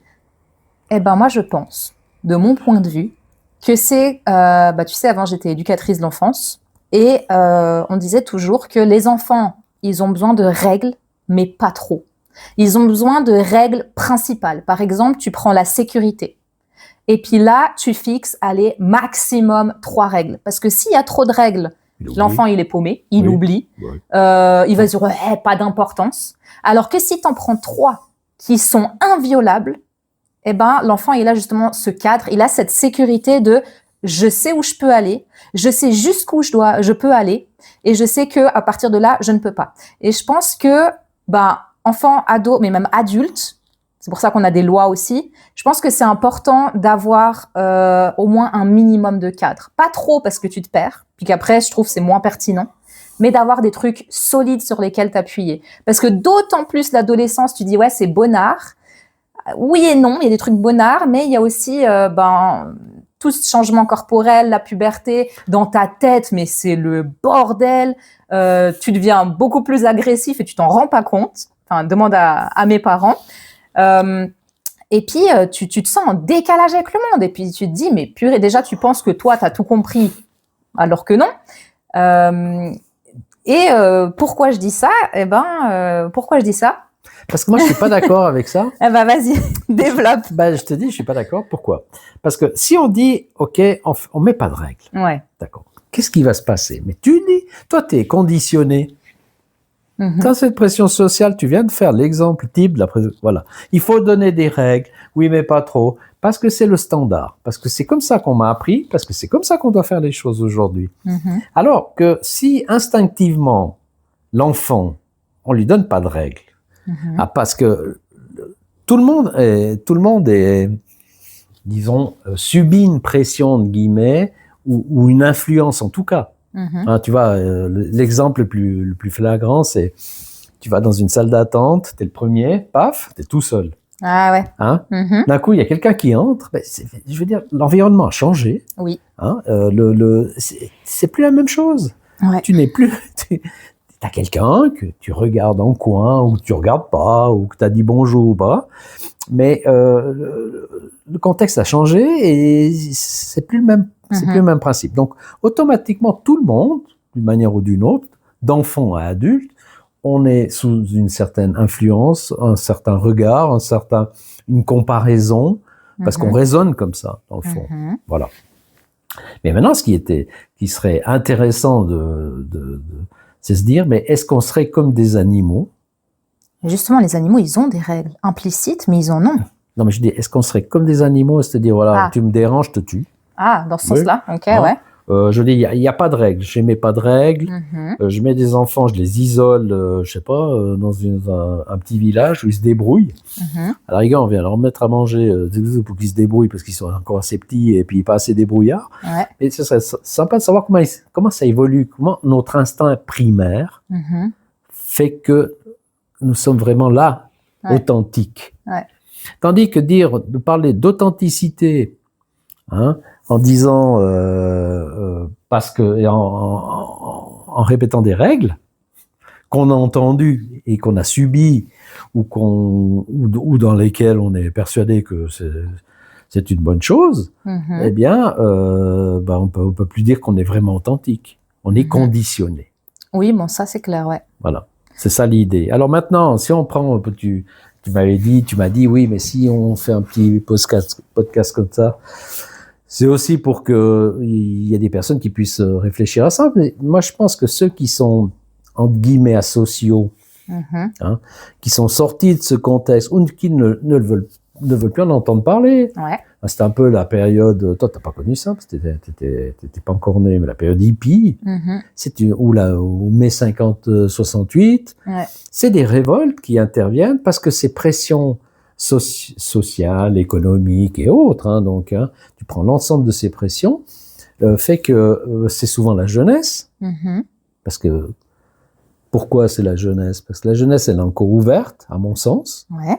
Moi, je pense, de mon point de vue, que c'est... tu sais, avant, j'étais éducatrice de l'enfance, et on disait toujours que les enfants, ils ont besoin de règles, mais pas trop. Ils ont besoin de règles principales. Par exemple, tu prends la sécurité. Et puis là, tu fixes, allez, maximum 3 règles. Parce que s'il y a trop de règles, l'enfant, il est paumé, il oublie, il va se dire, pas d'importance. Alors que si tu en prends 3 qui sont inviolables, l'enfant, il a justement ce cadre, il a cette sécurité de je sais où je peux aller, je sais jusqu'où je peux aller, et je sais que à partir de là, je ne peux pas. Et je pense que, enfant, ado, mais même adulte, c'est pour ça qu'on a des lois aussi, je pense que c'est important d'avoir au moins un minimum de cadre. Pas trop parce que tu te perds, puis qu'après, je trouve c'est moins pertinent, mais d'avoir des trucs solides sur lesquels t'appuyer. Parce que d'autant plus l'adolescence, tu dis, ouais, c'est bonnard. Oui et non, il y a des trucs bonnards, mais il y a aussi tout ce changement corporel, la puberté, dans ta tête, mais c'est le bordel. Tu deviens beaucoup plus agressif et tu t'en rends pas compte. Enfin, demande à mes parents. Et puis, tu te sens en décalage avec le monde. Et puis, tu te dis, mais purée, déjà, tu penses que toi, tu as tout compris, alors que non. Pourquoi je dis ça? Pourquoi je dis ça? Parce que moi, je suis pas d'accord avec ça. Vas-y, développe. Je te dis, je suis pas d'accord. Pourquoi? Parce que si on dit, OK, on met pas de règles. Ouais. D'accord. Qu'est-ce qui va se passer? Mais tu dis, toi, tu es conditionné. Dans cette pression sociale, tu viens de faire l'exemple type de la pression. Voilà. Il faut donner des règles. Oui, mais pas trop. Parce que c'est le standard. Parce que c'est comme ça qu'on m'a appris. Parce que c'est comme ça qu'on doit faire les choses aujourd'hui. Alors que si instinctivement, l'enfant, on lui donne pas de règles, parce que tout le monde est, disons, subit une pression, de guillemets, ou une influence en tout cas. Hein, tu vois, l'exemple le plus flagrant, c'est tu vas dans une salle d'attente, t'es le premier, paf, t'es tout seul. Ah ouais. Hein? D'un coup, il y a quelqu'un qui entre. Ben, je veux dire, l'environnement a changé. Oui. Hein? C'est plus la même chose. Ouais. Tu n'es plus. T'as quelqu'un que tu regardes en coin ou que tu regardes pas ou que tu as dit bonjour ou pas. Mais le contexte a changé et c'est plus le même. C'est plus le même principe. Donc, automatiquement, tout le monde, d'une manière ou d'une autre, d'enfant à adulte, on est sous une certaine influence, un certain regard, une comparaison, parce qu'on raisonne comme ça, dans le fond. Voilà. Mais maintenant, ce qui serait intéressant c'est se dire, mais est-ce qu'on serait comme des animaux? Justement, les animaux, ils ont des règles implicites, mais ils en ont. Non, mais je dis, est-ce qu'on serait comme des animaux, c'est-à-dire, voilà, tu me déranges, je te tue. Ah, dans ce sens-là, ok, ouais. Je dis, il n'y a pas de règles. Je mets pas de règles. Je mets des enfants, je les isole, je sais pas, dans un petit village où ils se débrouillent. À la rigueur, on vient leur mettre à manger pour qu'ils se débrouillent parce qu'ils sont encore assez petits et puis pas assez débrouillards. Ouais. Et ce serait sympa de savoir comment ça évolue, comment notre instinct primaire fait que nous sommes vraiment là, authentiques. Ouais. Tandis que de parler d'authenticité, hein, en disant parce que en répétant des règles qu'on a entendues et qu'on a subies ou dans lesquelles on est persuadé que c'est une bonne chose, eh bien, on peut plus dire qu'on est vraiment authentique. On est conditionné. Oui, bon, ça c'est clair, ouais. Voilà, c'est ça l'idée. Alors maintenant, si on prend, tu m'as dit, oui, mais si on fait un petit podcast comme ça, c'est aussi pour que il y ait des personnes qui puissent réfléchir à ça. Mais moi, je pense que ceux qui sont, entre guillemets, asociaux, hein, qui sont sortis de ce contexte, ou qui ne veulent plus en entendre parler. Ouais. C'était un peu la période, toi, t'as pas connu ça, parce que t'étais pas encore né, mais la période hippie, ou mai 68, c'est des révoltes qui interviennent parce que ces pressions sociales, économiques et autres, hein, donc, tu prends l'ensemble de ces pressions, fait que c'est souvent la jeunesse, parce que pourquoi c'est la jeunesse? Parce que la jeunesse, elle est encore ouverte, à mon sens. Ouais.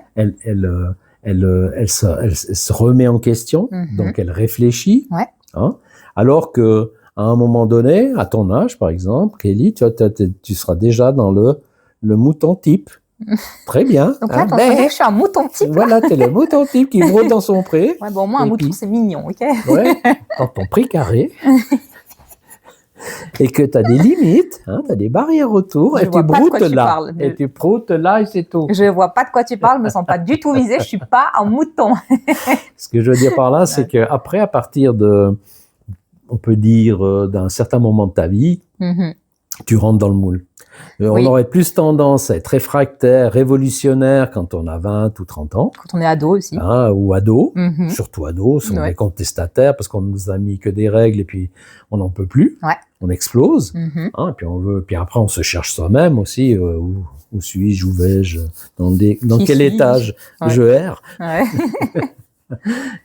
Elle se remet en question, donc elle réfléchit. Ouais. Hein, alors que à un moment donné, à ton âge, par exemple, Kelly, tu seras déjà dans le mouton type. Très bien. Donc là, je suis un mouton type. Voilà, t'es le mouton type qui rôde dans son pré. Ouais, bon, moi, un mouton, c'est mignon, ok? Ouais, dans ton pré carré. Et que tu as des limites, hein, tu as des barrières autour, et tu broutes là. Et tu broutes là, et c'est tout. Je vois pas de quoi tu parles, je me sens pas du tout visée, je suis pas un mouton. Ce que je veux dire par là, c'est qu'après, à partir on peut dire, d'un certain moment de ta vie, tu rentres dans le moule. On aurait plus tendance à être réfractaire, révolutionnaire quand on a 20 ou 30 ans. Quand on est ado aussi. Hein, ou ado, surtout ado, si on est contestataire parce qu'on nous a mis que des règles et puis on n'en peut plus. Ouais. On explose. Hein, et puis après on se cherche soi-même aussi. Où suis-je, où vais-je, dans quel étage je erre. Ouais.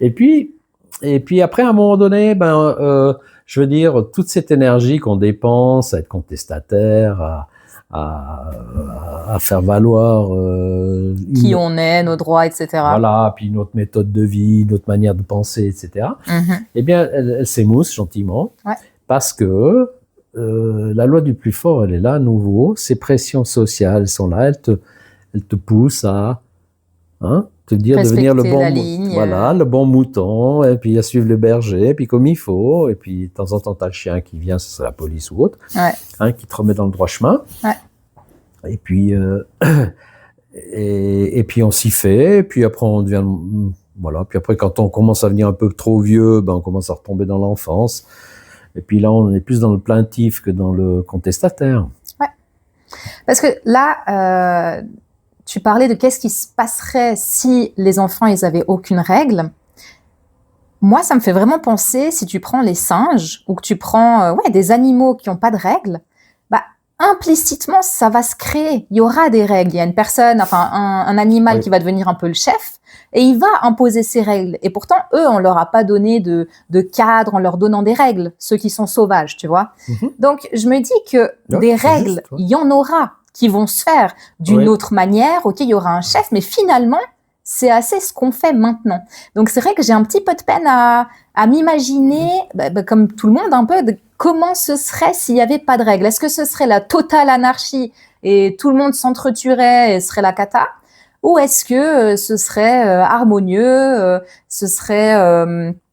et puis après à un moment donné, je veux dire, toute cette énergie qu'on dépense à être contestataire, à faire valoir qui on est, nos droits, etc. Voilà, puis notre méthode de vie, notre manière de penser, etc. Eh bien, elle s'émousse gentiment, parce que la loi du plus fort, elle est là à nouveau. Ces pressions sociales sont là, elles te poussent à te dire de devenir le bon mouton, et puis à suivre le berger, et puis comme il faut, et puis de temps en temps t'as le chien qui vient, c'est la police ou autre, qui te remet dans le droit chemin. Ouais. Et puis et puis on s'y fait, et puis après on devient puis après quand on commence à venir un peu trop vieux, on commence à retomber dans l'enfance. Et puis là on est plus dans le plaintif que dans le contestataire. Ouais. Parce que là tu parlais de qu'est-ce qui se passerait si les enfants, ils avaient aucune règle. Moi, ça me fait vraiment penser, si tu prends les singes ou que tu prends des animaux qui n'ont pas de règles, implicitement, ça va se créer. Il y aura des règles. Il y a une personne, enfin un animal qui va devenir un peu le chef et il va imposer ses règles. Et pourtant, eux, on leur a pas donné de cadre en leur donnant des règles, ceux qui sont sauvages, tu vois. Donc, je me dis que des règles, il y en aura qui vont se faire d'une autre manière. Ok, il y aura un chef, mais finalement, c'est assez ce qu'on fait maintenant. Donc, c'est vrai que j'ai un petit peu de peine à m'imaginer, comme tout le monde un peu, de comment ce serait s'il n'y avait pas de règles. Est-ce que ce serait la totale anarchie et tout le monde s'entretuerait et serait la cata? Ou est-ce que ce serait harmonieux, ce serait...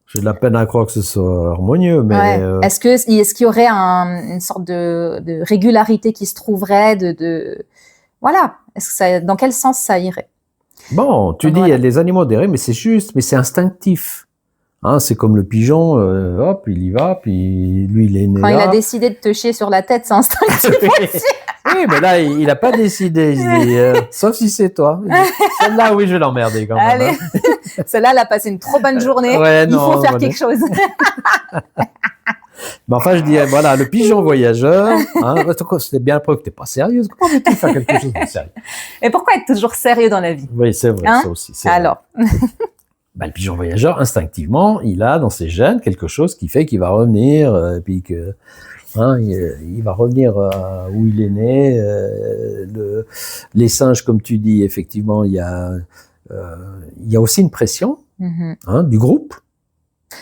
J'ai de la peine à croire que ce soit harmonieux, mais... Est-ce qu'il y aurait une sorte de régularité qui se trouverait Voilà. Dans quel sens ça irait? Bon, tu dis, il y a les animaux des règles, mais c'est juste, mais c'est instinctif. Hein, c'est comme le pigeon, hop, il y va, puis lui, il est né Quand là. il a décidé de te chier sur la tête, c'est instinctif aussi. Oui, mais là, il n'a pas décidé. Il se dit, sauf si c'est toi. Celle-là, oui, je vais l'emmerder quand même. Allez, celle-là, elle a passé une trop bonne journée. Il faut faire quelque chose. Mais enfin, je dis, voilà, le pigeon voyageur, hein, c'était bien preuve que tu n'es pas sérieuse. Comment veux-tu faire quelque chose de sérieux? Et pourquoi être toujours sérieux dans la vie? Oui, c'est vrai, ça aussi. Alors le pigeon voyageur, instinctivement, il a dans ses gènes quelque chose qui fait qu'il va revenir, puis que il va revenir où il est né. Les singes, comme tu dis, effectivement, il y a aussi une pression du groupe.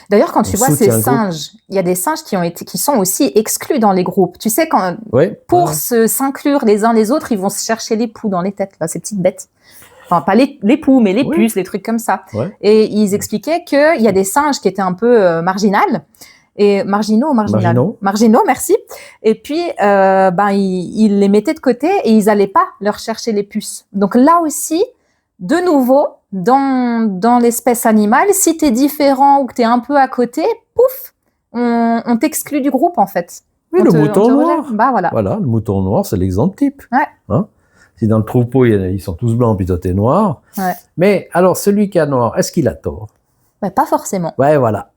D'ailleurs, quand tu vois ces singes, il y a des singes qui sont aussi exclus dans les groupes. Tu sais, pour s'inclure les uns les autres, ils vont se chercher les poux dans les têtes, là, ces petites bêtes. Enfin, pas les poux, mais les puces, les trucs comme ça. Ouais. Et ils expliquaient qu'il y a des singes qui étaient un peu marginaux, merci. Et puis, ils les mettaient de côté et ils allaient pas leur chercher les puces. Donc là aussi, de nouveau, dans l'espèce animale, si t'es différent ou que t'es un peu à côté, pouf, on t'exclut du groupe, en fait. Oui, le mouton noir. Voilà, le mouton noir, c'est l'exemple type. Ouais. Hein? Si dans le troupeau, ils sont tous blancs, puis toi, t'es noir. Ouais. Mais alors, celui qui a noir, est-ce qu'il a tort? Pas forcément. Ouais, voilà.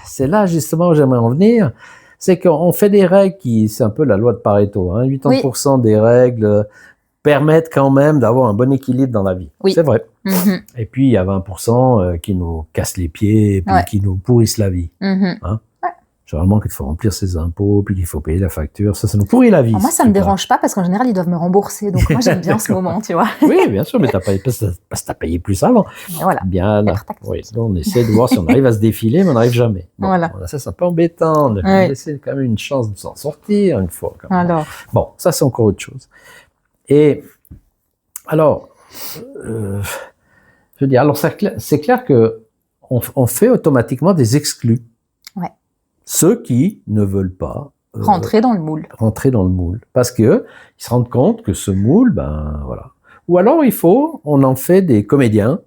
C'est là, justement, où j'aimerais en venir. C'est qu'on fait des règles c'est un peu la loi de Pareto. 80% des règles permettent quand même d'avoir un bon équilibre dans la vie. Oui. C'est vrai. Et puis, il y a 20% qui nous cassent les pieds, et puis qui nous pourrissent la vie. Généralement, qu'il faut remplir ses impôts, puis qu'il faut payer la facture, ça nous pourrit la vie. Alors moi, ça me dérange pas, parce qu'en général, ils doivent me rembourser. Donc moi, j'aime bien ce moment, tu vois. Oui, bien sûr, mais parce que t'as payé plus avant. Voilà. Bien là. Oui, on essaie de voir si on arrive à se défiler, mais on n'arrive jamais. Bon, voilà. Ça, c'est un peu embêtant. On a laissé quand même une chance de s'en sortir une fois. Quand même. Alors. Bon, ça, c'est encore autre chose. Et alors, je veux dire, alors c'est clair que on fait automatiquement des exclus. Ouais. Ceux qui ne veulent pas rentrer dans le moule. Parce que ils se rendent compte que ce moule, voilà. Ou alors on en fait des comédiens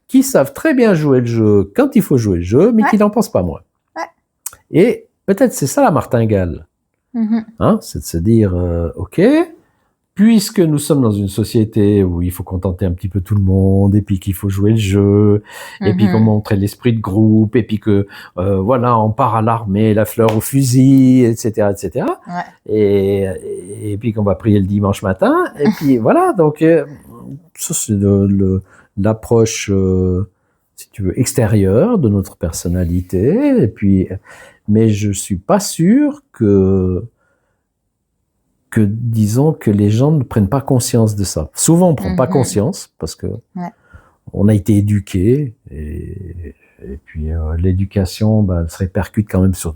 qui savent très bien jouer le jeu quand il faut jouer le jeu, mais qui n'en pensent pas moins. Ouais. Et peut-être c'est ça la martingale. C'est de se dire, ok, puisque nous sommes dans une société où il faut contenter un petit peu tout le monde, et puis qu'il faut jouer le jeu, et puis qu'on montrer l'esprit de groupe, et puis que on part à l'armée, la fleur au fusil, etc., etc. Et puis qu'on va prier le dimanche matin, et puis voilà. Donc ça c'est l'approche, si tu veux, extérieure de notre personnalité. Et puis, mais je suis pas sûr que disons que les gens ne prennent pas conscience de ça. Souvent, on prend pas conscience parce que on a été éduqué et puis l'éducation, elle se répercute quand même sur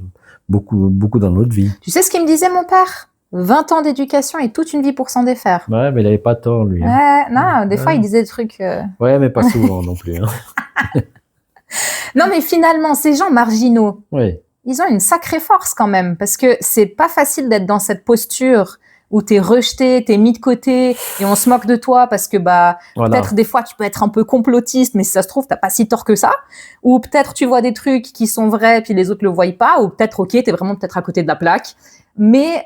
beaucoup dans notre vie. Tu sais ce qu'il me disait mon père? 20 ans d'éducation et toute une vie pour s'en défaire. Ouais, mais il avait pas tort, lui. Des fois, il disait des trucs... Ouais, mais pas souvent non plus. Non, mais finalement, ces gens marginaux, ils ont une sacrée force quand même, parce que c'est pas facile d'être dans cette posture où t'es rejeté, t'es mis de côté et on se moque de toi parce que peut-être des fois tu peux être un peu complotiste, mais si ça se trouve t'as pas si tort que ça, ou peut-être tu vois des trucs qui sont vrais puis les autres le voient pas, ou peut-être t'es vraiment peut-être à côté de la plaque, mais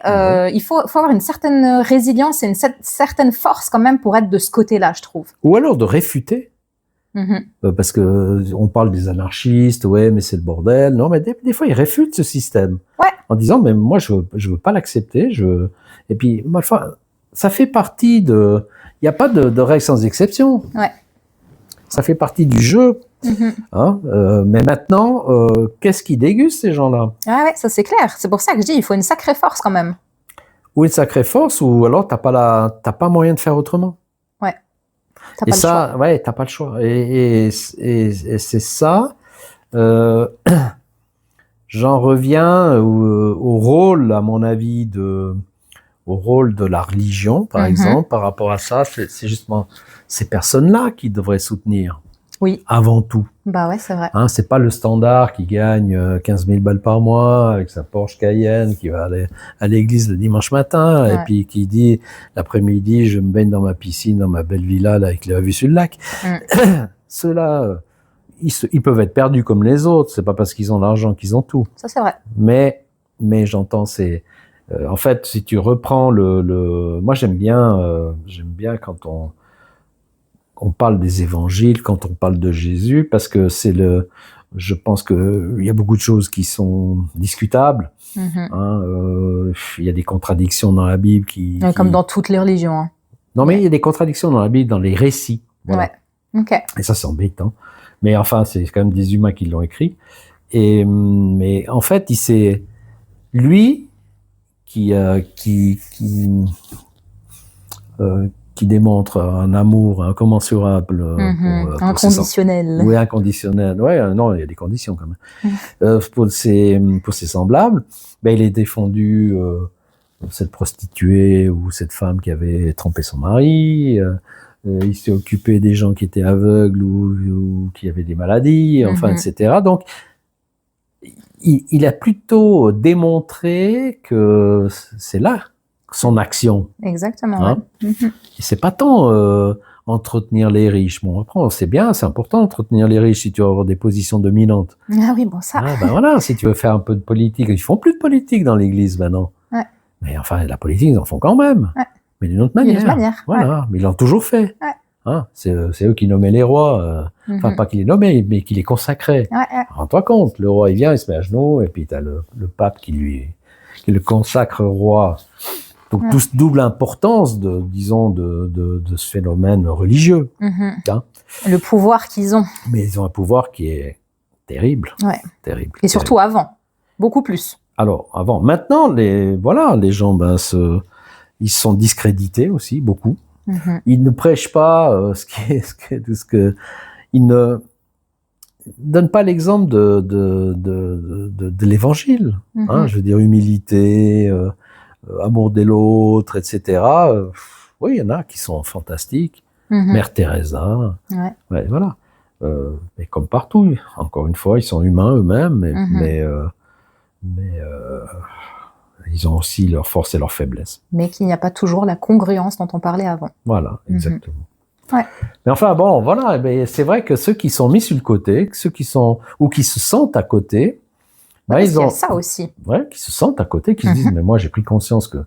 il faut avoir une certaine résilience et une certaine force quand même pour être de ce côté-là, je trouve. Ou alors de réfuter. Parce que on parle des anarchistes, ouais, mais c'est le bordel. Non, mais des fois, ils réfutent ce système. Ouais. En disant, mais moi, je veux pas l'accepter. Et puis, ma foi, ça fait partie de... Il n'y a pas de règle sans exception. Ouais. Ça fait partie du jeu. Hein, mais maintenant, qu'est-ce qui déguste ces gens-là? Ah ouais, ça c'est clair. C'est pour ça que je dis, il faut une sacrée force quand même. Ou une sacrée force, ou alors t'as pas moyen de faire autrement. Ouais. T'as pas le choix. Et c'est ça. J'en reviens au rôle, à mon avis, au rôle de la religion, par exemple, par rapport à ça. C'est justement ces personnes-là qui devraient soutenir. Oui. Avant tout. Bah ouais, c'est vrai. Hein, c'est pas le standard qui gagne 15 000 balles par mois avec sa Porsche Cayenne qui va aller à l'église le dimanche matin et puis qui dit l'après-midi je me baigne dans ma piscine, dans ma belle villa là, avec la vue sur le lac. Ceux-là, ils peuvent être perdus comme les autres. C'est pas parce qu'ils ont l'argent qu'ils ont tout. Ça c'est vrai. Mais j'entends en fait, si tu reprends moi j'aime bien quand on parle des évangiles, quand on parle de Jésus, parce que je pense que il y a beaucoup de choses qui sont discutables. Il y a des contradictions dans la Bible comme dans toutes les religions. Hein. Non, mais il y a des contradictions dans la Bible, dans les récits. Voilà. Ouais. Ok. Et ça, c'est embêtant. Mais enfin, c'est quand même des humains qui l'ont écrit. Mais en fait, c'est lui qui démontre un amour incommensurable. Pour inconditionnel. Oui, inconditionnel. Ouais, non, il y a des conditions quand même. Pour ses semblables, il est défendu cette prostituée ou cette femme qui avait trompé son mari. Il s'est occupé des gens qui étaient aveugles ou qui avaient des maladies, enfin, etc. Donc, il a plutôt démontré que c'est là son action. Exactement. Hein? Et c'est pas tant entretenir les riches. Bon, après, c'est bien, c'est important d'entretenir les riches si tu veux avoir des positions dominantes. Ah oui, bon, ça. Ah, voilà, si tu veux faire un peu de politique. Ils font plus de politique dans l'église maintenant. Ouais. Mais enfin, la politique, ils en font quand même. Ouais. Mais d'une autre manière. Voilà, mais ils l'ont toujours fait. Ouais. Hein, c'est eux qui nommaient les rois. Enfin, pas qui les nommaient, mais qui les consacraient. Rends-toi compte, le roi, il vient, il se met à genoux, et puis t'as le pape qui le consacre roi. Donc, tout double importance de ce phénomène religieux. Hein. Le pouvoir qu'ils ont. Mais ils ont un pouvoir qui est terrible. Ouais. Terrible. Et surtout avant. Beaucoup plus. Alors, avant. Maintenant, les gens, ils sont discrédités aussi, beaucoup. Ils ne prêchent pas ils ne donnent pas l'exemple de l'évangile. Hein, je veux dire, humilité, amour de l'autre, etc. Oui, il y en a qui sont fantastiques. Mère Teresa. Ouais, voilà. Mais comme partout, encore une fois, ils sont humains eux-mêmes, mais ils ont aussi leurs forces et leurs faiblesses. Mais qu'il n'y a pas toujours la congruence dont on parlait avant. Voilà, exactement. Ouais. Mais enfin, bon, voilà, c'est vrai que ceux qui sont mis sur le côté, ceux qui sont, ou qui se sentent à côté, ils ont ça aussi. Ouais, qui se sentent à côté, qui se disent, mais moi, j'ai pris conscience que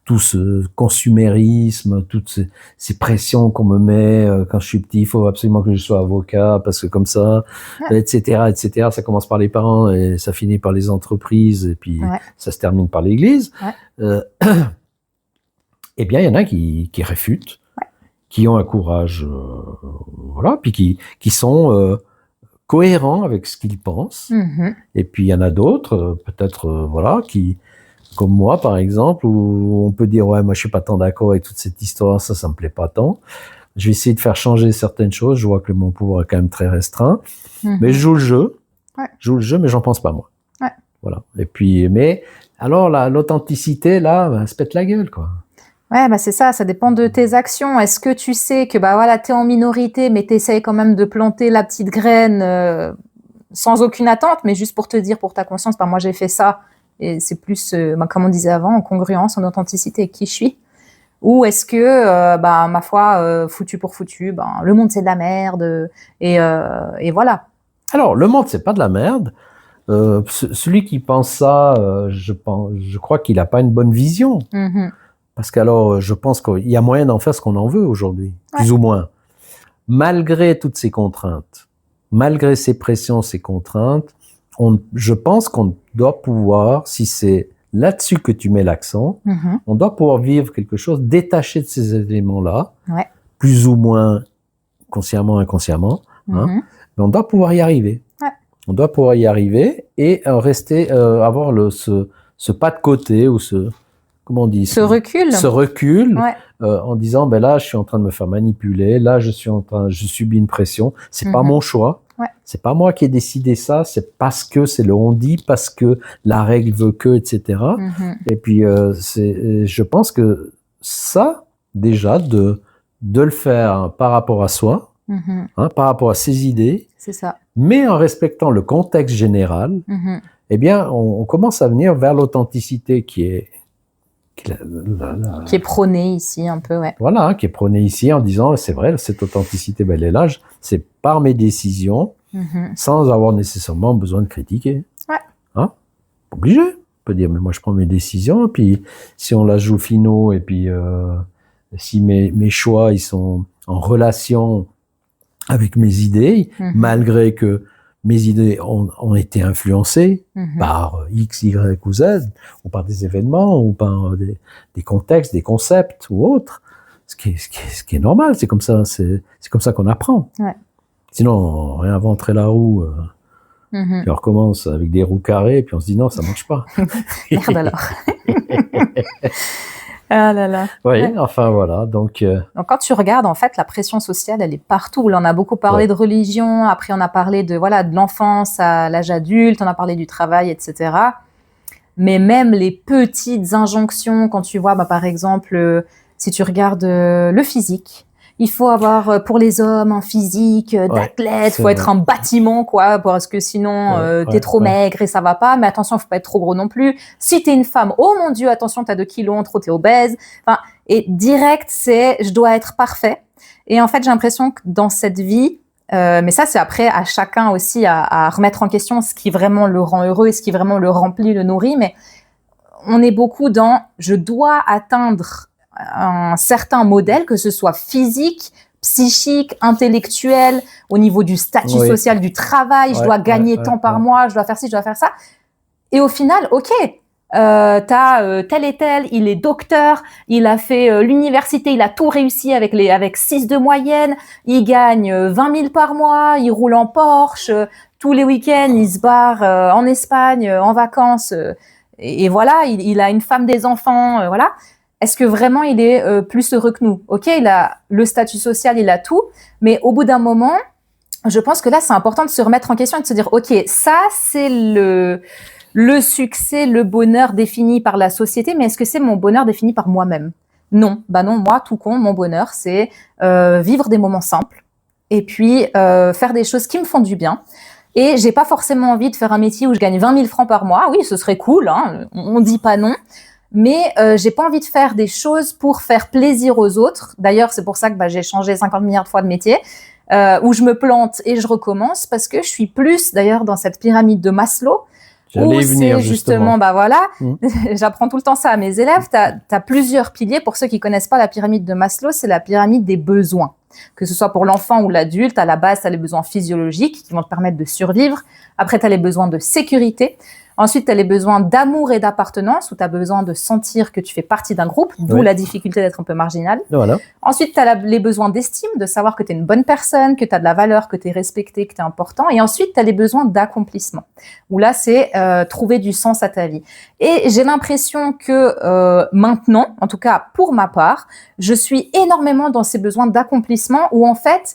tout ce consumérisme, toutes ces pressions qu'on me met quand je suis petit, il faut absolument que je sois avocat parce que comme ça, etc., etc. Ça commence par les parents et ça finit par les entreprises et puis ça se termine par l'Église. Eh bien, il y en a qui réfutent, qui ont un courage, voilà, puis qui sont cohérents avec ce qu'ils pensent. Et puis il y en a d'autres, peut-être, voilà, qui comme moi, par exemple, où on peut dire, ouais, moi, je suis pas tant d'accord avec toute cette histoire, ça me plaît pas tant. Je vais essayer de faire changer certaines choses. Je vois que mon pouvoir est quand même très restreint. Mais je joue le jeu. Je joue le jeu, mais j'en pense pas, moi. Voilà. Et puis, mais, alors, l'authenticité, là, se pète la gueule, quoi. Ouais, c'est ça dépend de tes actions. Est-ce que tu sais que, voilà, t'es en minorité, mais t'essayes quand même de planter la petite graine, sans aucune attente, mais juste pour te dire, pour ta conscience, moi, j'ai fait ça. Et c'est plus, comme on disait avant, en congruence, en authenticité avec qui je suis. Ou est-ce que, ma foi, foutu pour foutu, le monde c'est de la merde, et voilà. Alors, le monde c'est pas de la merde. Celui qui pense ça, je crois qu'il a pas une bonne vision. Parce qu'alors, je pense qu'il y a moyen d'en faire ce qu'on en veut aujourd'hui, plus ou moins. malgré toutes ces contraintes, malgré ces pressions, ces contraintes, je pense qu'on doit pouvoir, si c'est là-dessus que tu mets l'accent, on doit pouvoir vivre quelque chose détaché de ces éléments-là, plus ou moins consciemment, inconsciemment, mais on doit pouvoir y arriver. On doit pouvoir y arriver et rester, avoir ce pas de côté ou comment on dit, ce recul, en disant, ben là, je suis en train de me faire manipuler, là, je subis une pression, c'est pas mon choix. C'est pas moi qui ai décidé ça, c'est parce que c'est le on-dit, parce que la règle veut que, etc. Et puis, je pense que ça, déjà, de le faire par rapport à soi, par rapport à ses idées, c'est ça. Mais en respectant le contexte général, eh bien, on commence à venir vers l'authenticité qui est prônée ici un peu, Voilà, qui est prônée ici en disant, c'est vrai, cette authenticité, ben, elle est là, c'est par mes décisions, sans avoir nécessairement besoin de critiquer. Obligé. On peut dire, mais moi je prends mes décisions, et puis si on la joue finaux, et puis si mes choix, ils sont en relation avec mes idées, malgré que mes idées ont été influencées par X, Y ou Z, ou par des événements, ou par des contextes, des concepts ou autres. Ce qui est normal, c'est comme ça qu'on apprend. Sinon, on réinventerait la roue, puis on recommence avec des roues carrées, puis on se dit non, ça marche pas. Merde alors. Ah là là. Oui, enfin voilà. Donc quand tu regardes, en fait, la pression sociale, elle est partout. Là, on a beaucoup parlé de religion, après on a parlé de l'enfance à l'âge adulte, on a parlé du travail, etc. Mais même les petites injonctions, quand tu vois, par exemple, si tu regardes le physique, il faut avoir, pour les hommes, un physique d'athlète, il faut être un bâtiment, quoi, parce que sinon, t'es trop maigre et ça va pas. Mais attention, faut pas être trop gros non plus. Si t'es une femme, oh mon Dieu, attention, t'as 2 kilos en trop, t'es obèse. Enfin, et direct, je dois être parfait. Et en fait, j'ai l'impression que dans cette vie, mais ça, c'est après à chacun aussi à remettre en question ce qui vraiment le rend heureux et ce qui vraiment le remplit, le nourrit. Mais on est beaucoup dans, je dois atteindre un certain modèle, que ce soit physique, psychique, intellectuel, au niveau du statut social, du travail, je dois gagner tant par mois, je dois faire ci, je dois faire ça. Et au final, ok, t'as tel et tel, il est docteur, il a fait l'université, il a tout réussi avec 6 de moyenne, il gagne 20 000 par mois, il roule en Porsche, tous les week-ends, il se barre en Espagne, en vacances, et voilà, il a une femme, des enfants, voilà. Est-ce que vraiment il est plus heureux que nous? Ok, il a le statut social, il a tout, mais au bout d'un moment, je pense que là, c'est important de se remettre en question et de se dire, ok, ça, c'est le succès, le bonheur défini par la société, mais est-ce que c'est mon bonheur défini par moi-même? Non, non, moi, tout con, mon bonheur, c'est vivre des moments simples et puis faire des choses qui me font du bien. Et j'ai pas forcément envie de faire un métier où je gagne 20 000 francs par mois. Oui, ce serait cool, hein, on dit pas non. Mais j'ai pas envie de faire des choses pour faire plaisir aux autres. D'ailleurs, c'est pour ça que j'ai changé 50 milliards de fois de métier, où je me plante et je recommence, parce que je suis plus, d'ailleurs, dans cette pyramide de Maslow, où c'est justement, j'apprends tout le temps ça à mes élèves, t'as plusieurs piliers. Pour ceux qui connaissent pas la pyramide de Maslow, c'est la pyramide des besoins. Que ce soit pour l'enfant ou l'adulte, à la base, t'as les besoins physiologiques qui vont te permettre de survivre. Après, t'as les besoins de sécurité. Ensuite, tu as les besoins d'amour et d'appartenance, où tu as besoin de sentir que tu fais partie d'un groupe, d'où la difficulté d'être un peu marginal. Voilà. Ensuite, tu as les besoins d'estime, de savoir que tu es une bonne personne, que tu as de la valeur, que tu es respecté, que tu es important. Et ensuite, tu as les besoins d'accomplissement, où là, c'est trouver du sens à ta vie. Et j'ai l'impression que maintenant, en tout cas pour ma part, je suis énormément dans ces besoins d'accomplissement, où en fait,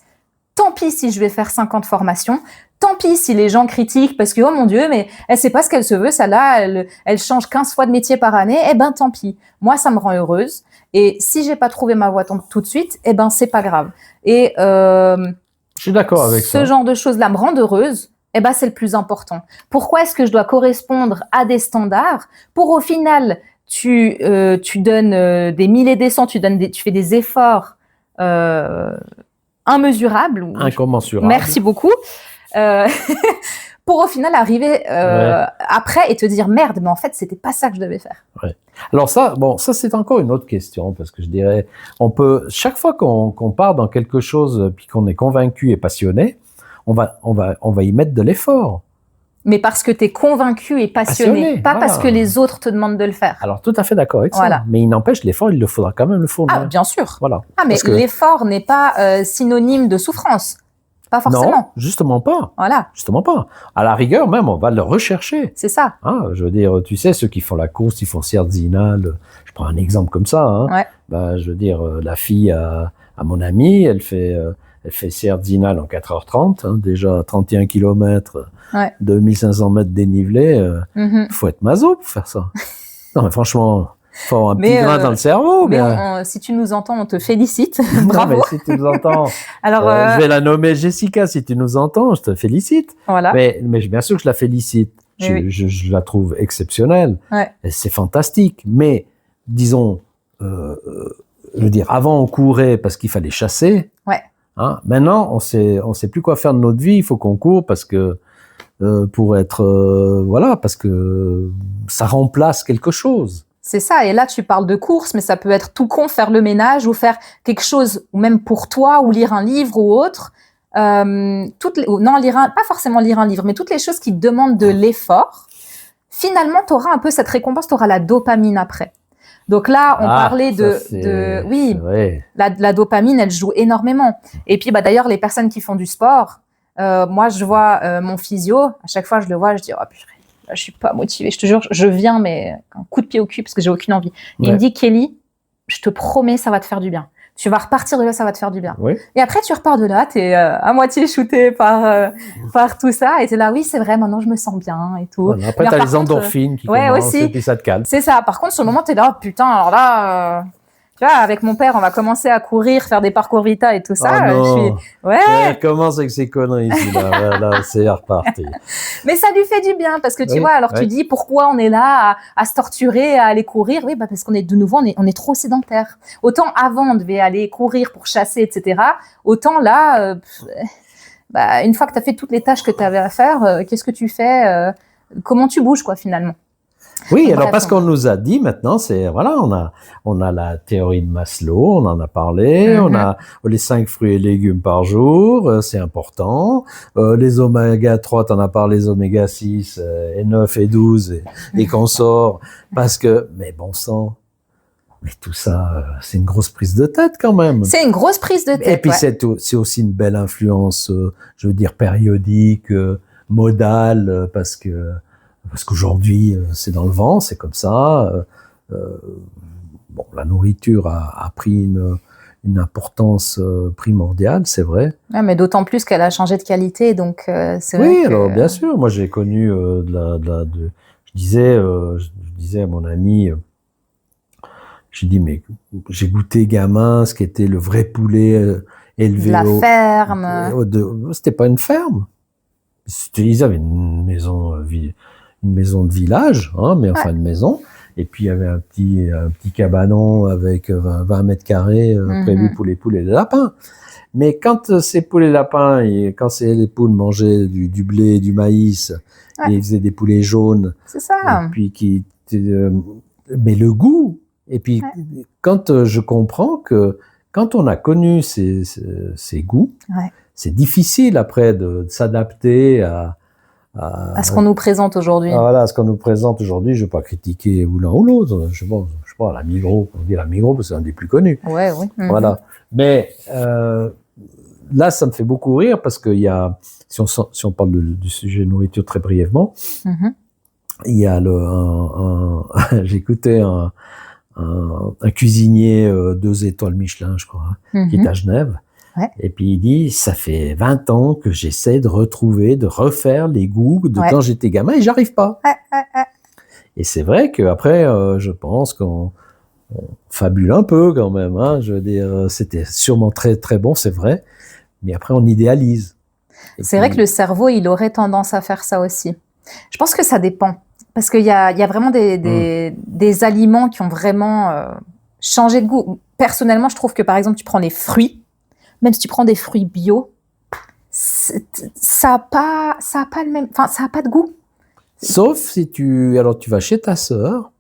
tant pis si je vais faire 50 formations, tant pis si les gens critiquent parce que, oh mon Dieu, mais elle sait pas ce qu'elle se veut, celle-là, elle change 15 fois de métier par année, tant pis. Moi, ça me rend heureuse. Et si j'ai pas trouvé ma voie tout de suite, c'est pas grave. Et je suis d'accord avec ça. Ce genre de choses-là me rend heureuse, c'est le plus important. Pourquoi est-ce que je dois correspondre à des standards pour au final, tu donnes des mille et des cents, tu fais des efforts immesurables. Incommensurables. Merci beaucoup. pour au final arriver après et te dire merde, mais en fait, c'était pas ça que je devais faire. Ouais. Alors ça, ça c'est encore une autre question, parce que je dirais, on peut, chaque fois qu'on part dans quelque chose, puis qu'on est convaincu et passionné, on va y mettre de l'effort. Mais parce que tu es convaincu et passionné, pas parce que les autres te demandent de le faire. Alors, tout à fait d'accord avec ça. Mais il n'empêche, l'effort, il le faudra quand même le fournir. Ah, bien sûr. Voilà. Ah, mais l'effort n'est pas synonyme de souffrance. Pas forcément. Non, justement pas. Voilà. Justement pas. À la rigueur, même, on va le rechercher. C'est ça. Hein, je veux dire, tu sais, ceux qui font la course, ils font Sierre-Zinal. Je prends un exemple comme ça. Hein. Ouais. Je veux dire, la fille à mon amie, elle fait Sierre-Zinal en 4h30, hein, déjà 31 km, 2500 mètres dénivelé. Faut être maso pour faire ça. Non, mais franchement, faut avoir un petit grain dans le cerveau. Mais si tu nous entends, on te félicite. Bravo. Non, mais si tu nous entends, alors, je vais la nommer Jessica. Si tu nous entends, je te félicite. Voilà. Mais bien sûr que je la félicite. Je la trouve exceptionnelle. Ouais. C'est fantastique. Mais disons, je veux dire, avant on courait parce qu'il fallait chasser. Ouais. Hein, maintenant, on sait plus quoi faire de notre vie. Il faut qu'on court parce que pour être parce que ça remplace quelque chose. C'est ça. Et là, tu parles de course, mais ça peut être tout con, faire le ménage ou faire quelque chose, ou même pour toi, ou lire un livre ou autre. Pas forcément lire un livre, mais toutes les choses qui demandent de l'effort. Finalement, tu auras un peu cette récompense, tu auras la dopamine après. Donc là, on parlait la dopamine, elle joue énormément. Et puis, d'ailleurs, les personnes qui font du sport, moi, je vois mon physio, à chaque fois, je le vois, je dis, oh purée, là, je suis pas motivée. Je te jure, je viens, mais un coup de pied au cul parce que j'ai aucune envie. Il me dit, Kelly, je te promets, ça va te faire du bien. Tu vas repartir de là, ça va te faire du bien. Oui. Et après, tu repars de là, t'es à moitié shooté par tout ça. Et t'es là, oui, c'est vrai, maintenant, je me sens bien et tout. Voilà, après, t'as les endorphines qui commencent aussi. Et puis ça te calme. C'est ça. Par contre, sur le moment, t'es là, oh, putain, alors là... Tu vois, avec mon père, on va commencer à courir, faire des parcours Vita et tout ça. Elle commence avec ses conneries ici, là, c'est reparti. Mais ça lui fait du bien, parce que tu vois, alors tu dis, pourquoi on est là à se torturer, à aller courir? Oui, parce qu'on est de nouveau, on est trop sédentaire. Autant avant, on devait aller courir pour chasser, etc. Autant là, une fois que tu as fait toutes les tâches que tu avais à faire, qu'est-ce que tu fais? Comment tu bouges, quoi, finalement? Oui, alors parce qu'on nous a dit maintenant, on a la théorie de Maslow, on en a parlé, on a les 5 fruits et légumes par jour, c'est important. Les oméga 3, t'en as parlé, les oméga 6 et 9 et 12 et consorts, parce que, mais bon sang, mais tout ça, c'est une grosse prise de tête quand même. C'est une grosse prise de tête. Et puis c'est aussi une belle influence, je veux dire périodique, modale, parce qu'aujourd'hui, c'est dans le vent, c'est comme ça. La nourriture a pris une importance primordiale, c'est vrai. Ouais, mais d'autant plus qu'elle a changé de qualité, donc c'est vrai. Oui, alors bien sûr. Moi, j'ai connu je disais à mon ami, j'ai dit, mais j'ai goûté gamin ce qu'était le vrai poulet élevé. La ferme. C'était pas une ferme. Ils avaient une maison de village, hein, mais enfin une maison. Et puis il y avait un petit cabanon avec 20 mètres carrés prévu pour les poules et les lapins. Mais quand ces poules et lapins, quand les poules mangeaient du blé, du maïs, et ils faisaient des poulets jaunes. C'est ça. Et puis mais le goût. Et puis quand je comprends que quand on a connu ces goûts, c'est difficile après de s'adapter à ce qu'on nous présente aujourd'hui. Voilà, ce qu'on nous présente aujourd'hui, je ne vais pas critiquer ou l'un ou l'autre. Je sais pas, la Migros, on dit la Migros parce que c'est un des plus connus. Ouais, oui. Voilà. Mais là, ça me fait beaucoup rire parce qu'il y a, si on parle du sujet nourriture très brièvement, il y a j'écoutais un cuisinier 2 étoiles Michelin, je crois, qui est à Genève. Ouais. Et puis il dit, ça fait 20 ans que j'essaie de refaire les goûts de quand j'étais gamin et j'arrive pas. Et c'est vrai qu'après, je pense qu'on fabule un peu quand même. Hein, je veux dire, c'était sûrement très très bon, c'est vrai. Mais après, on idéalise. C'est vrai que le cerveau, il aurait tendance à faire ça aussi. Je pense que ça dépend. Parce qu'il y a vraiment des aliments qui ont vraiment changé de goût. Personnellement, je trouve que par exemple, tu prends les fruits. Même si tu prends des fruits bio, ça a pas le même, enfin, ça a pas de goût. Sauf si tu vas chez ta sœur,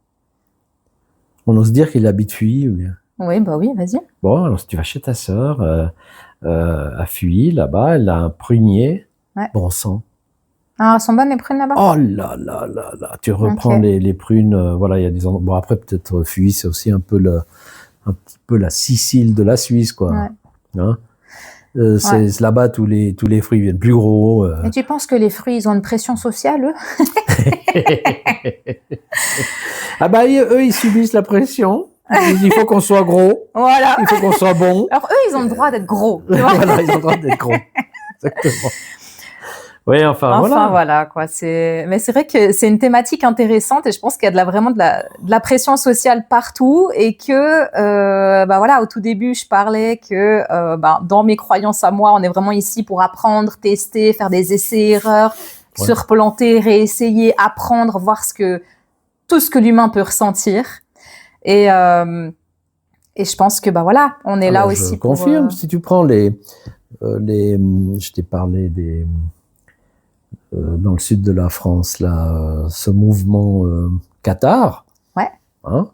on ose dire qu'il habite Fuy, ou bien. Oui, bah oui, vas-y. Bon, alors si tu vas chez ta sœur, à Fuy, là-bas, elle a un prunier, Ouais. bon sang. Ah, elles sont bonnes les prunes là-bas? Oh là là là là, tu reprends Ok. les prunes, voilà, il y a des endroits, bon après peut-être Fuy, c'est aussi un petit peu la Sicile de la Suisse, quoi. Ouais. Hein? Ouais. C'est là-bas tous les fruits viennent plus gros. Et tu penses que les fruits, ils ont une pression sociale, eux? Ah bah eux ils subissent la pression. Ils disent, il faut qu'on soit gros, Voilà. il faut qu'on soit bon. Alors eux, ils ont le droit d'être gros. Tu vois. Voilà, ils ont le droit d'être gros. Exactement. Oui, enfin voilà quoi. Mais c'est vrai que c'est une thématique intéressante et je pense qu'il y a vraiment de la pression sociale partout et que bah voilà, au tout début je parlais que dans mes croyances à moi, on est vraiment ici pour apprendre, tester, faire des essais-erreurs, Ouais. se replanter, réessayer, apprendre, voir tout ce que l'humain peut ressentir et je pense que bah voilà, on est là Alors, aussi je confirme. pour Si tu prends je t'ai parlé des dans le sud de la France, là, ce mouvement Qatar, Ouais. Hein,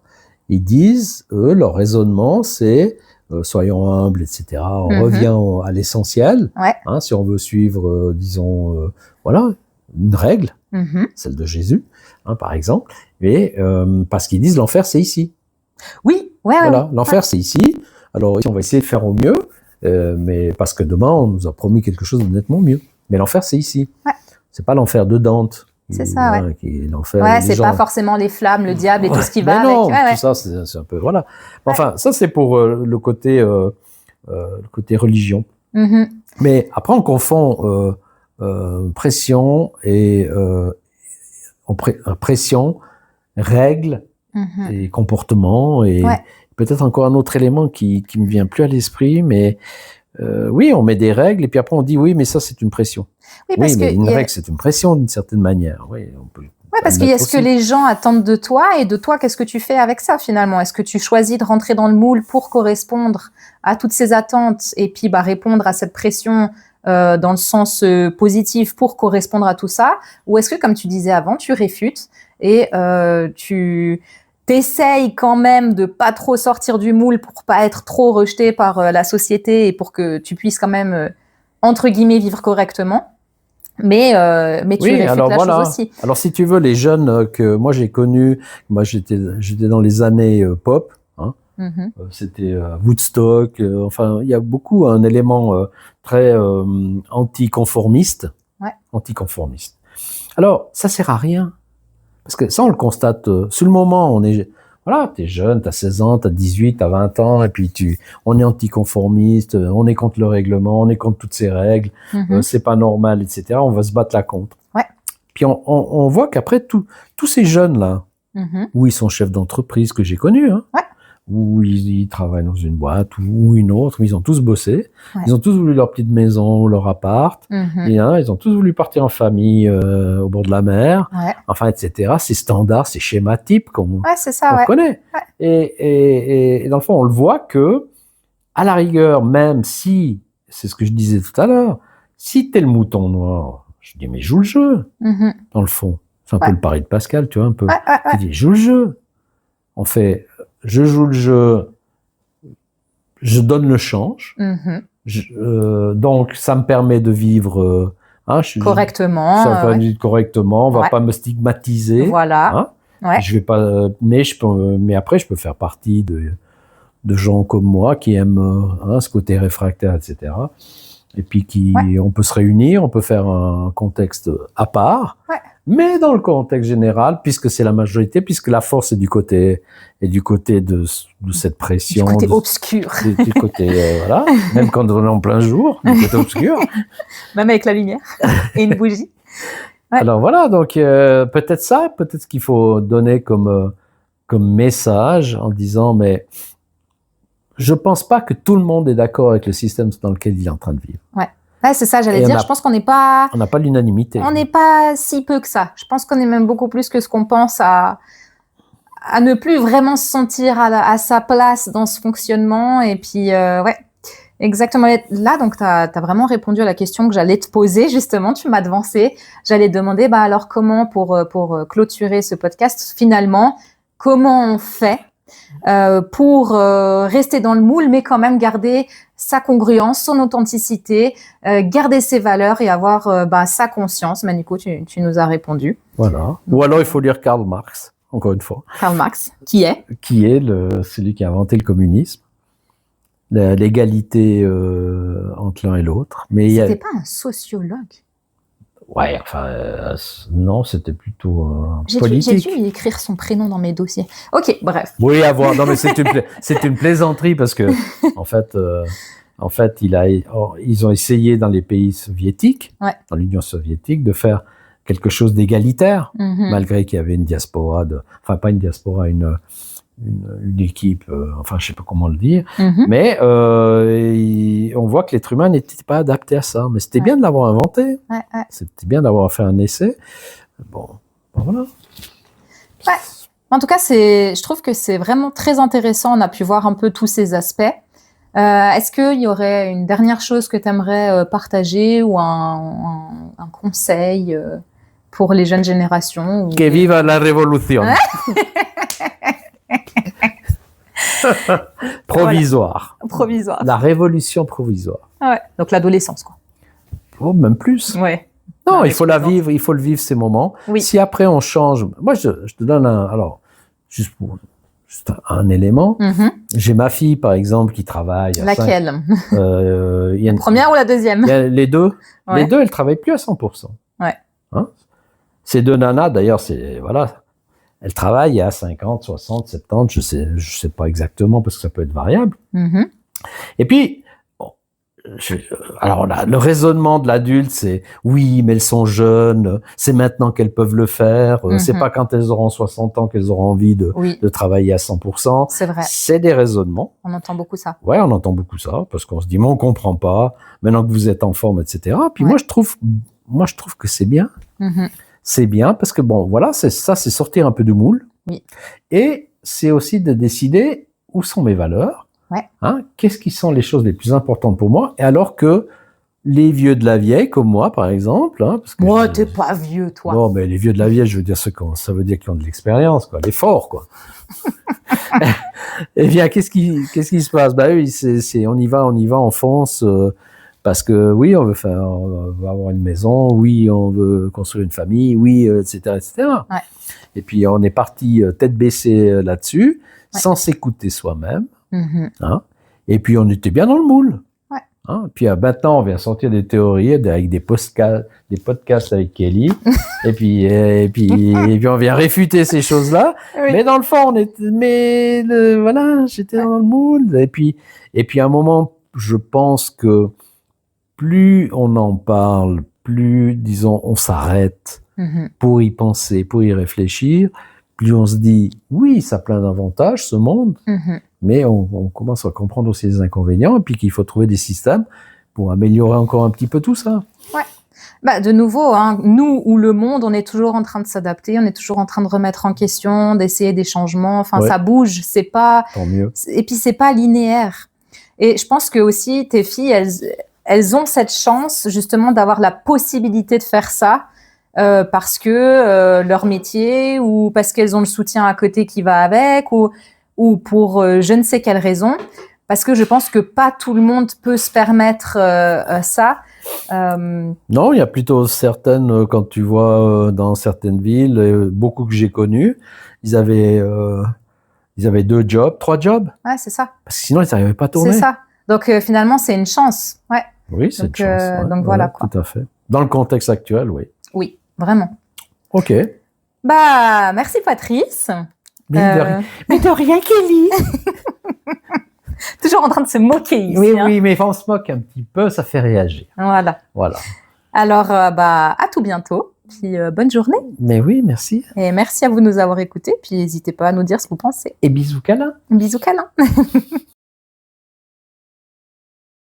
ils disent, eux, leur raisonnement, c'est soyons humbles, etc. On revient à l'essentiel. Ouais. Hein, si on veut suivre, disons, voilà, une règle, celle de Jésus, hein, par exemple, et parce qu'ils disent l'enfer, c'est ici. Oui, ouais. Voilà, ouais. l'enfer, c'est ici. Alors, ici, on va essayer de faire au mieux, mais parce que demain, on nous a promis quelque chose de nettement mieux. Mais l'enfer, c'est ici. Ouais. C'est pas l'enfer de Dante. C'est ça, ouais. Qui est l'enfer. Ouais, c'est pas forcément les flammes, le diable et tout ce qui va mais non, avec. tout ça, c'est un peu, voilà. Enfin, ça, c'est pour le côté religion. Mais après, on confond pression et pression, règles et comportement et peut-être encore un autre élément qui me vient plus à l'esprit, mais oui, on met des règles et puis après on dit oui, mais ça c'est une pression. Oui, mais une règle c'est une pression d'une certaine manière. Oui, on peut. Ouais, parce qu'il y a ce que les gens attendent de toi et de toi, qu'est-ce que tu fais avec ça finalement? Est-ce que tu choisis de rentrer dans le moule pour correspondre à toutes ces attentes et puis répondre à cette pression dans le sens positif pour correspondre à tout ça? Ou est-ce que, comme tu disais avant, tu réfutes et tu t'essayes quand même de pas trop sortir du moule pour pas être trop rejeté par la société et pour que tu puisses quand même, entre guillemets, vivre correctement? Mais tu réfutes la chose aussi. Alors si tu veux, les jeunes que moi j'ai connus, moi j'étais dans les années pop, hein, c'était Woodstock, enfin il y a beaucoup un élément très anticonformiste. Ouais. Anticonformiste. Alors ça sert à rien, parce que ça on le constate sur le moment, voilà, t'es jeune, t'as 16 ans, t'as 18, t'as 20 ans, et puis on est anticonformiste, on est contre le règlement, on est contre toutes ces règles, c'est pas normal, etc. On va se battre là contre. Ouais. Puis on voit qu'après, tous ces jeunes-là, où ils sont chefs d'entreprise que j'ai connus, hein, où ils travaillent dans une boîte ou une autre, où ils ont tous bossé, ils ont tous voulu leur petite maison ou leur appart, et ils ont tous voulu partir en famille au bord de la mer, enfin, etc. C'est standard, c'est schéma type qu'on connaît. Ouais. Et dans le fond, on le voit que, à la rigueur, même si, c'est ce que je disais tout à l'heure, si t'es le mouton noir, je dis, mais joue le jeu, dans le fond. C'est un peu le pari de Pascal, tu vois, un peu. Tu dis, joue le jeu. On fait, je joue le jeu, je donne le change, donc ça me permet de vivre correctement. Ça me permet de vivre correctement, on va pas me stigmatiser. Voilà. Hein, je vais pas, mais après je peux faire partie de gens comme moi qui aiment ce côté réfractaire, etc. Et puis on peut se réunir, on peut faire un contexte à part. Mais dans le contexte général, puisque c'est la majorité, puisque la force est du côté de cette pression. Du côté obscur. Du côté, voilà, même quand on est en plein jour, du côté obscur. Même avec la lumière et une bougie. Alors voilà, donc peut-être ce qu'il faut donner comme message en disant, mais je pense pas que tout le monde est d'accord avec le système dans lequel il est en train de vivre. Ouais, c'est ça, j'allais dire. Je pense qu'on n'est pas. On n'a pas l'unanimité. On n'est pas si peu que ça. Je pense qu'on est même beaucoup plus que ce qu'on pense à ne plus vraiment se sentir à sa place dans ce fonctionnement. Et puis, Exactement. Là, donc, tu as vraiment répondu à la question que j'allais te poser, justement. Tu m'as devancé. J'allais te demander, alors, comment, pour clôturer ce podcast, finalement, comment on fait pour rester dans le moule, mais quand même garder sa congruence, son authenticité, garder ses valeurs et avoir sa conscience. Manico, tu nous as répondu. Voilà. Ou alors, il faut lire Karl Marx, encore une fois. Karl Marx, qui est celui qui a inventé le communisme. L'égalité entre l'un et l'autre. Mais c'était pas un sociologue? Ouais, enfin, non, c'était plutôt politique. J'ai dû écrire son prénom dans mes dossiers. Ok, bref. Oui, à voir. Non, mais c'est une plaisanterie parce que, en fait, ils ont essayé dans les pays soviétiques, dans l'Union soviétique, de faire quelque chose d'égalitaire, malgré qu'il y avait une diaspora enfin, pas une diaspora, une équipe, enfin, je sais pas comment le dire, mais on voit que l'être humain n'était pas adapté à ça. Mais c'était bien de l'avoir inventé. C'était bien d'avoir fait un essai. Bon, voilà. Ouais. En tout cas, je trouve que c'est vraiment très intéressant. On a pu voir un peu tous ces aspects. Est-ce qu'il y aurait une dernière chose que tu aimerais partager ou un conseil pour les jeunes générations Que viva la révolution. Provisoire. Voilà. Provisoire. La révolution provisoire. Ouais. Donc l'adolescence, quoi. Oh, même plus. Ouais. Non, il faut la vivre, il faut le vivre ces moments. Oui. Si après on change, moi je te donne juste un élément. J'ai ma fille par exemple qui travaille. Laquelle? La première ou la deuxième? Les deux. Ouais. Les deux, elles travaillent plus à 100%. Ouais. Hein? Ces deux nanas, d'ailleurs, elles travaillent à 50, 60, 70, je sais pas exactement parce que ça peut être variable. Et puis, alors là, le raisonnement de l'adulte, c'est oui, mais elles sont jeunes, c'est maintenant qu'elles peuvent le faire, c'est pas quand elles auront 60 ans qu'elles auront envie de travailler à 100%. C'est vrai. C'est des raisonnements. On entend beaucoup ça. Ouais, on entend beaucoup ça, parce qu'on se dit, mais on comprend pas, maintenant que vous êtes en forme, etc. Puis moi, je trouve que c'est bien. C'est bien parce que bon, voilà, c'est sortir un peu du moule. Oui. Et c'est aussi de décider où sont mes valeurs. Ouais. Hein, qu'est-ce qui sont les choses les plus importantes pour moi? Et alors que les vieux de la vieille, comme moi, par exemple. Hein, parce que moi, t'es pas vieux, toi. Non, mais les vieux de la vieille, je veux dire, ça veut dire qu'ils ont de l'expérience, quoi, les forts, quoi. Eh bien, qu'est-ce qui se passe? Bah oui, on y va, on fonce. Parce que oui, on va avoir une maison, oui, on veut construire une famille, oui, etc., etc. Ouais. Et puis on est parti tête baissée là-dessus, sans s'écouter soi-même. Hein, et puis on était bien dans le moule. Ouais. Hein, puis maintenant, on vient sortir des théories avec des podcasts avec Kelly. et puis on vient réfuter ces choses-là. Oui. Mais dans le fond, voilà, j'étais dans le moule. Et puis à un moment, je pense que plus on en parle, plus, disons, on s'arrête pour y penser, pour y réfléchir, plus on se dit, oui, ça a plein d'avantages, ce monde, mais on commence à comprendre aussi les inconvénients, et puis qu'il faut trouver des systèmes pour améliorer encore un petit peu tout ça. Ouais. De nouveau, hein, nous ou le monde, on est toujours en train de s'adapter, on est toujours en train de remettre en question, d'essayer des changements, enfin, ça bouge, c'est pas... Tant mieux. Et puis, c'est pas linéaire. Et je pense que aussi, tes filles, elles ont cette chance justement d'avoir la possibilité de faire ça parce que leur métier ou parce qu'elles ont le soutien à côté qui va avec ou pour je ne sais quelle raison. Parce que je pense que pas tout le monde peut se permettre ça. Non, il y a plutôt certaines, quand tu vois dans certaines villes, beaucoup que j'ai connues, ils avaient 2 jobs, 3 jobs. Ouais, c'est ça. Parce que sinon, ils n'arrivaient pas à tourner. C'est ça. Donc finalement, c'est une chance. Ouais. Oui, c'est une chance. Ouais. Donc voilà quoi. Tout à fait. Dans le contexte actuel, oui. Oui, vraiment. Ok. Merci Patrice. Mais de rien, Kelly. Toujours en train de se moquer ici. Oui, oui, mais on se moque un petit peu, ça fait réagir. Voilà. Alors, à tout bientôt. Puis bonne journée. Mais oui, merci. Et merci à vous de nous avoir écoutés. Puis n'hésitez pas à nous dire ce que vous pensez. Et bisous câlins. Bisous câlins.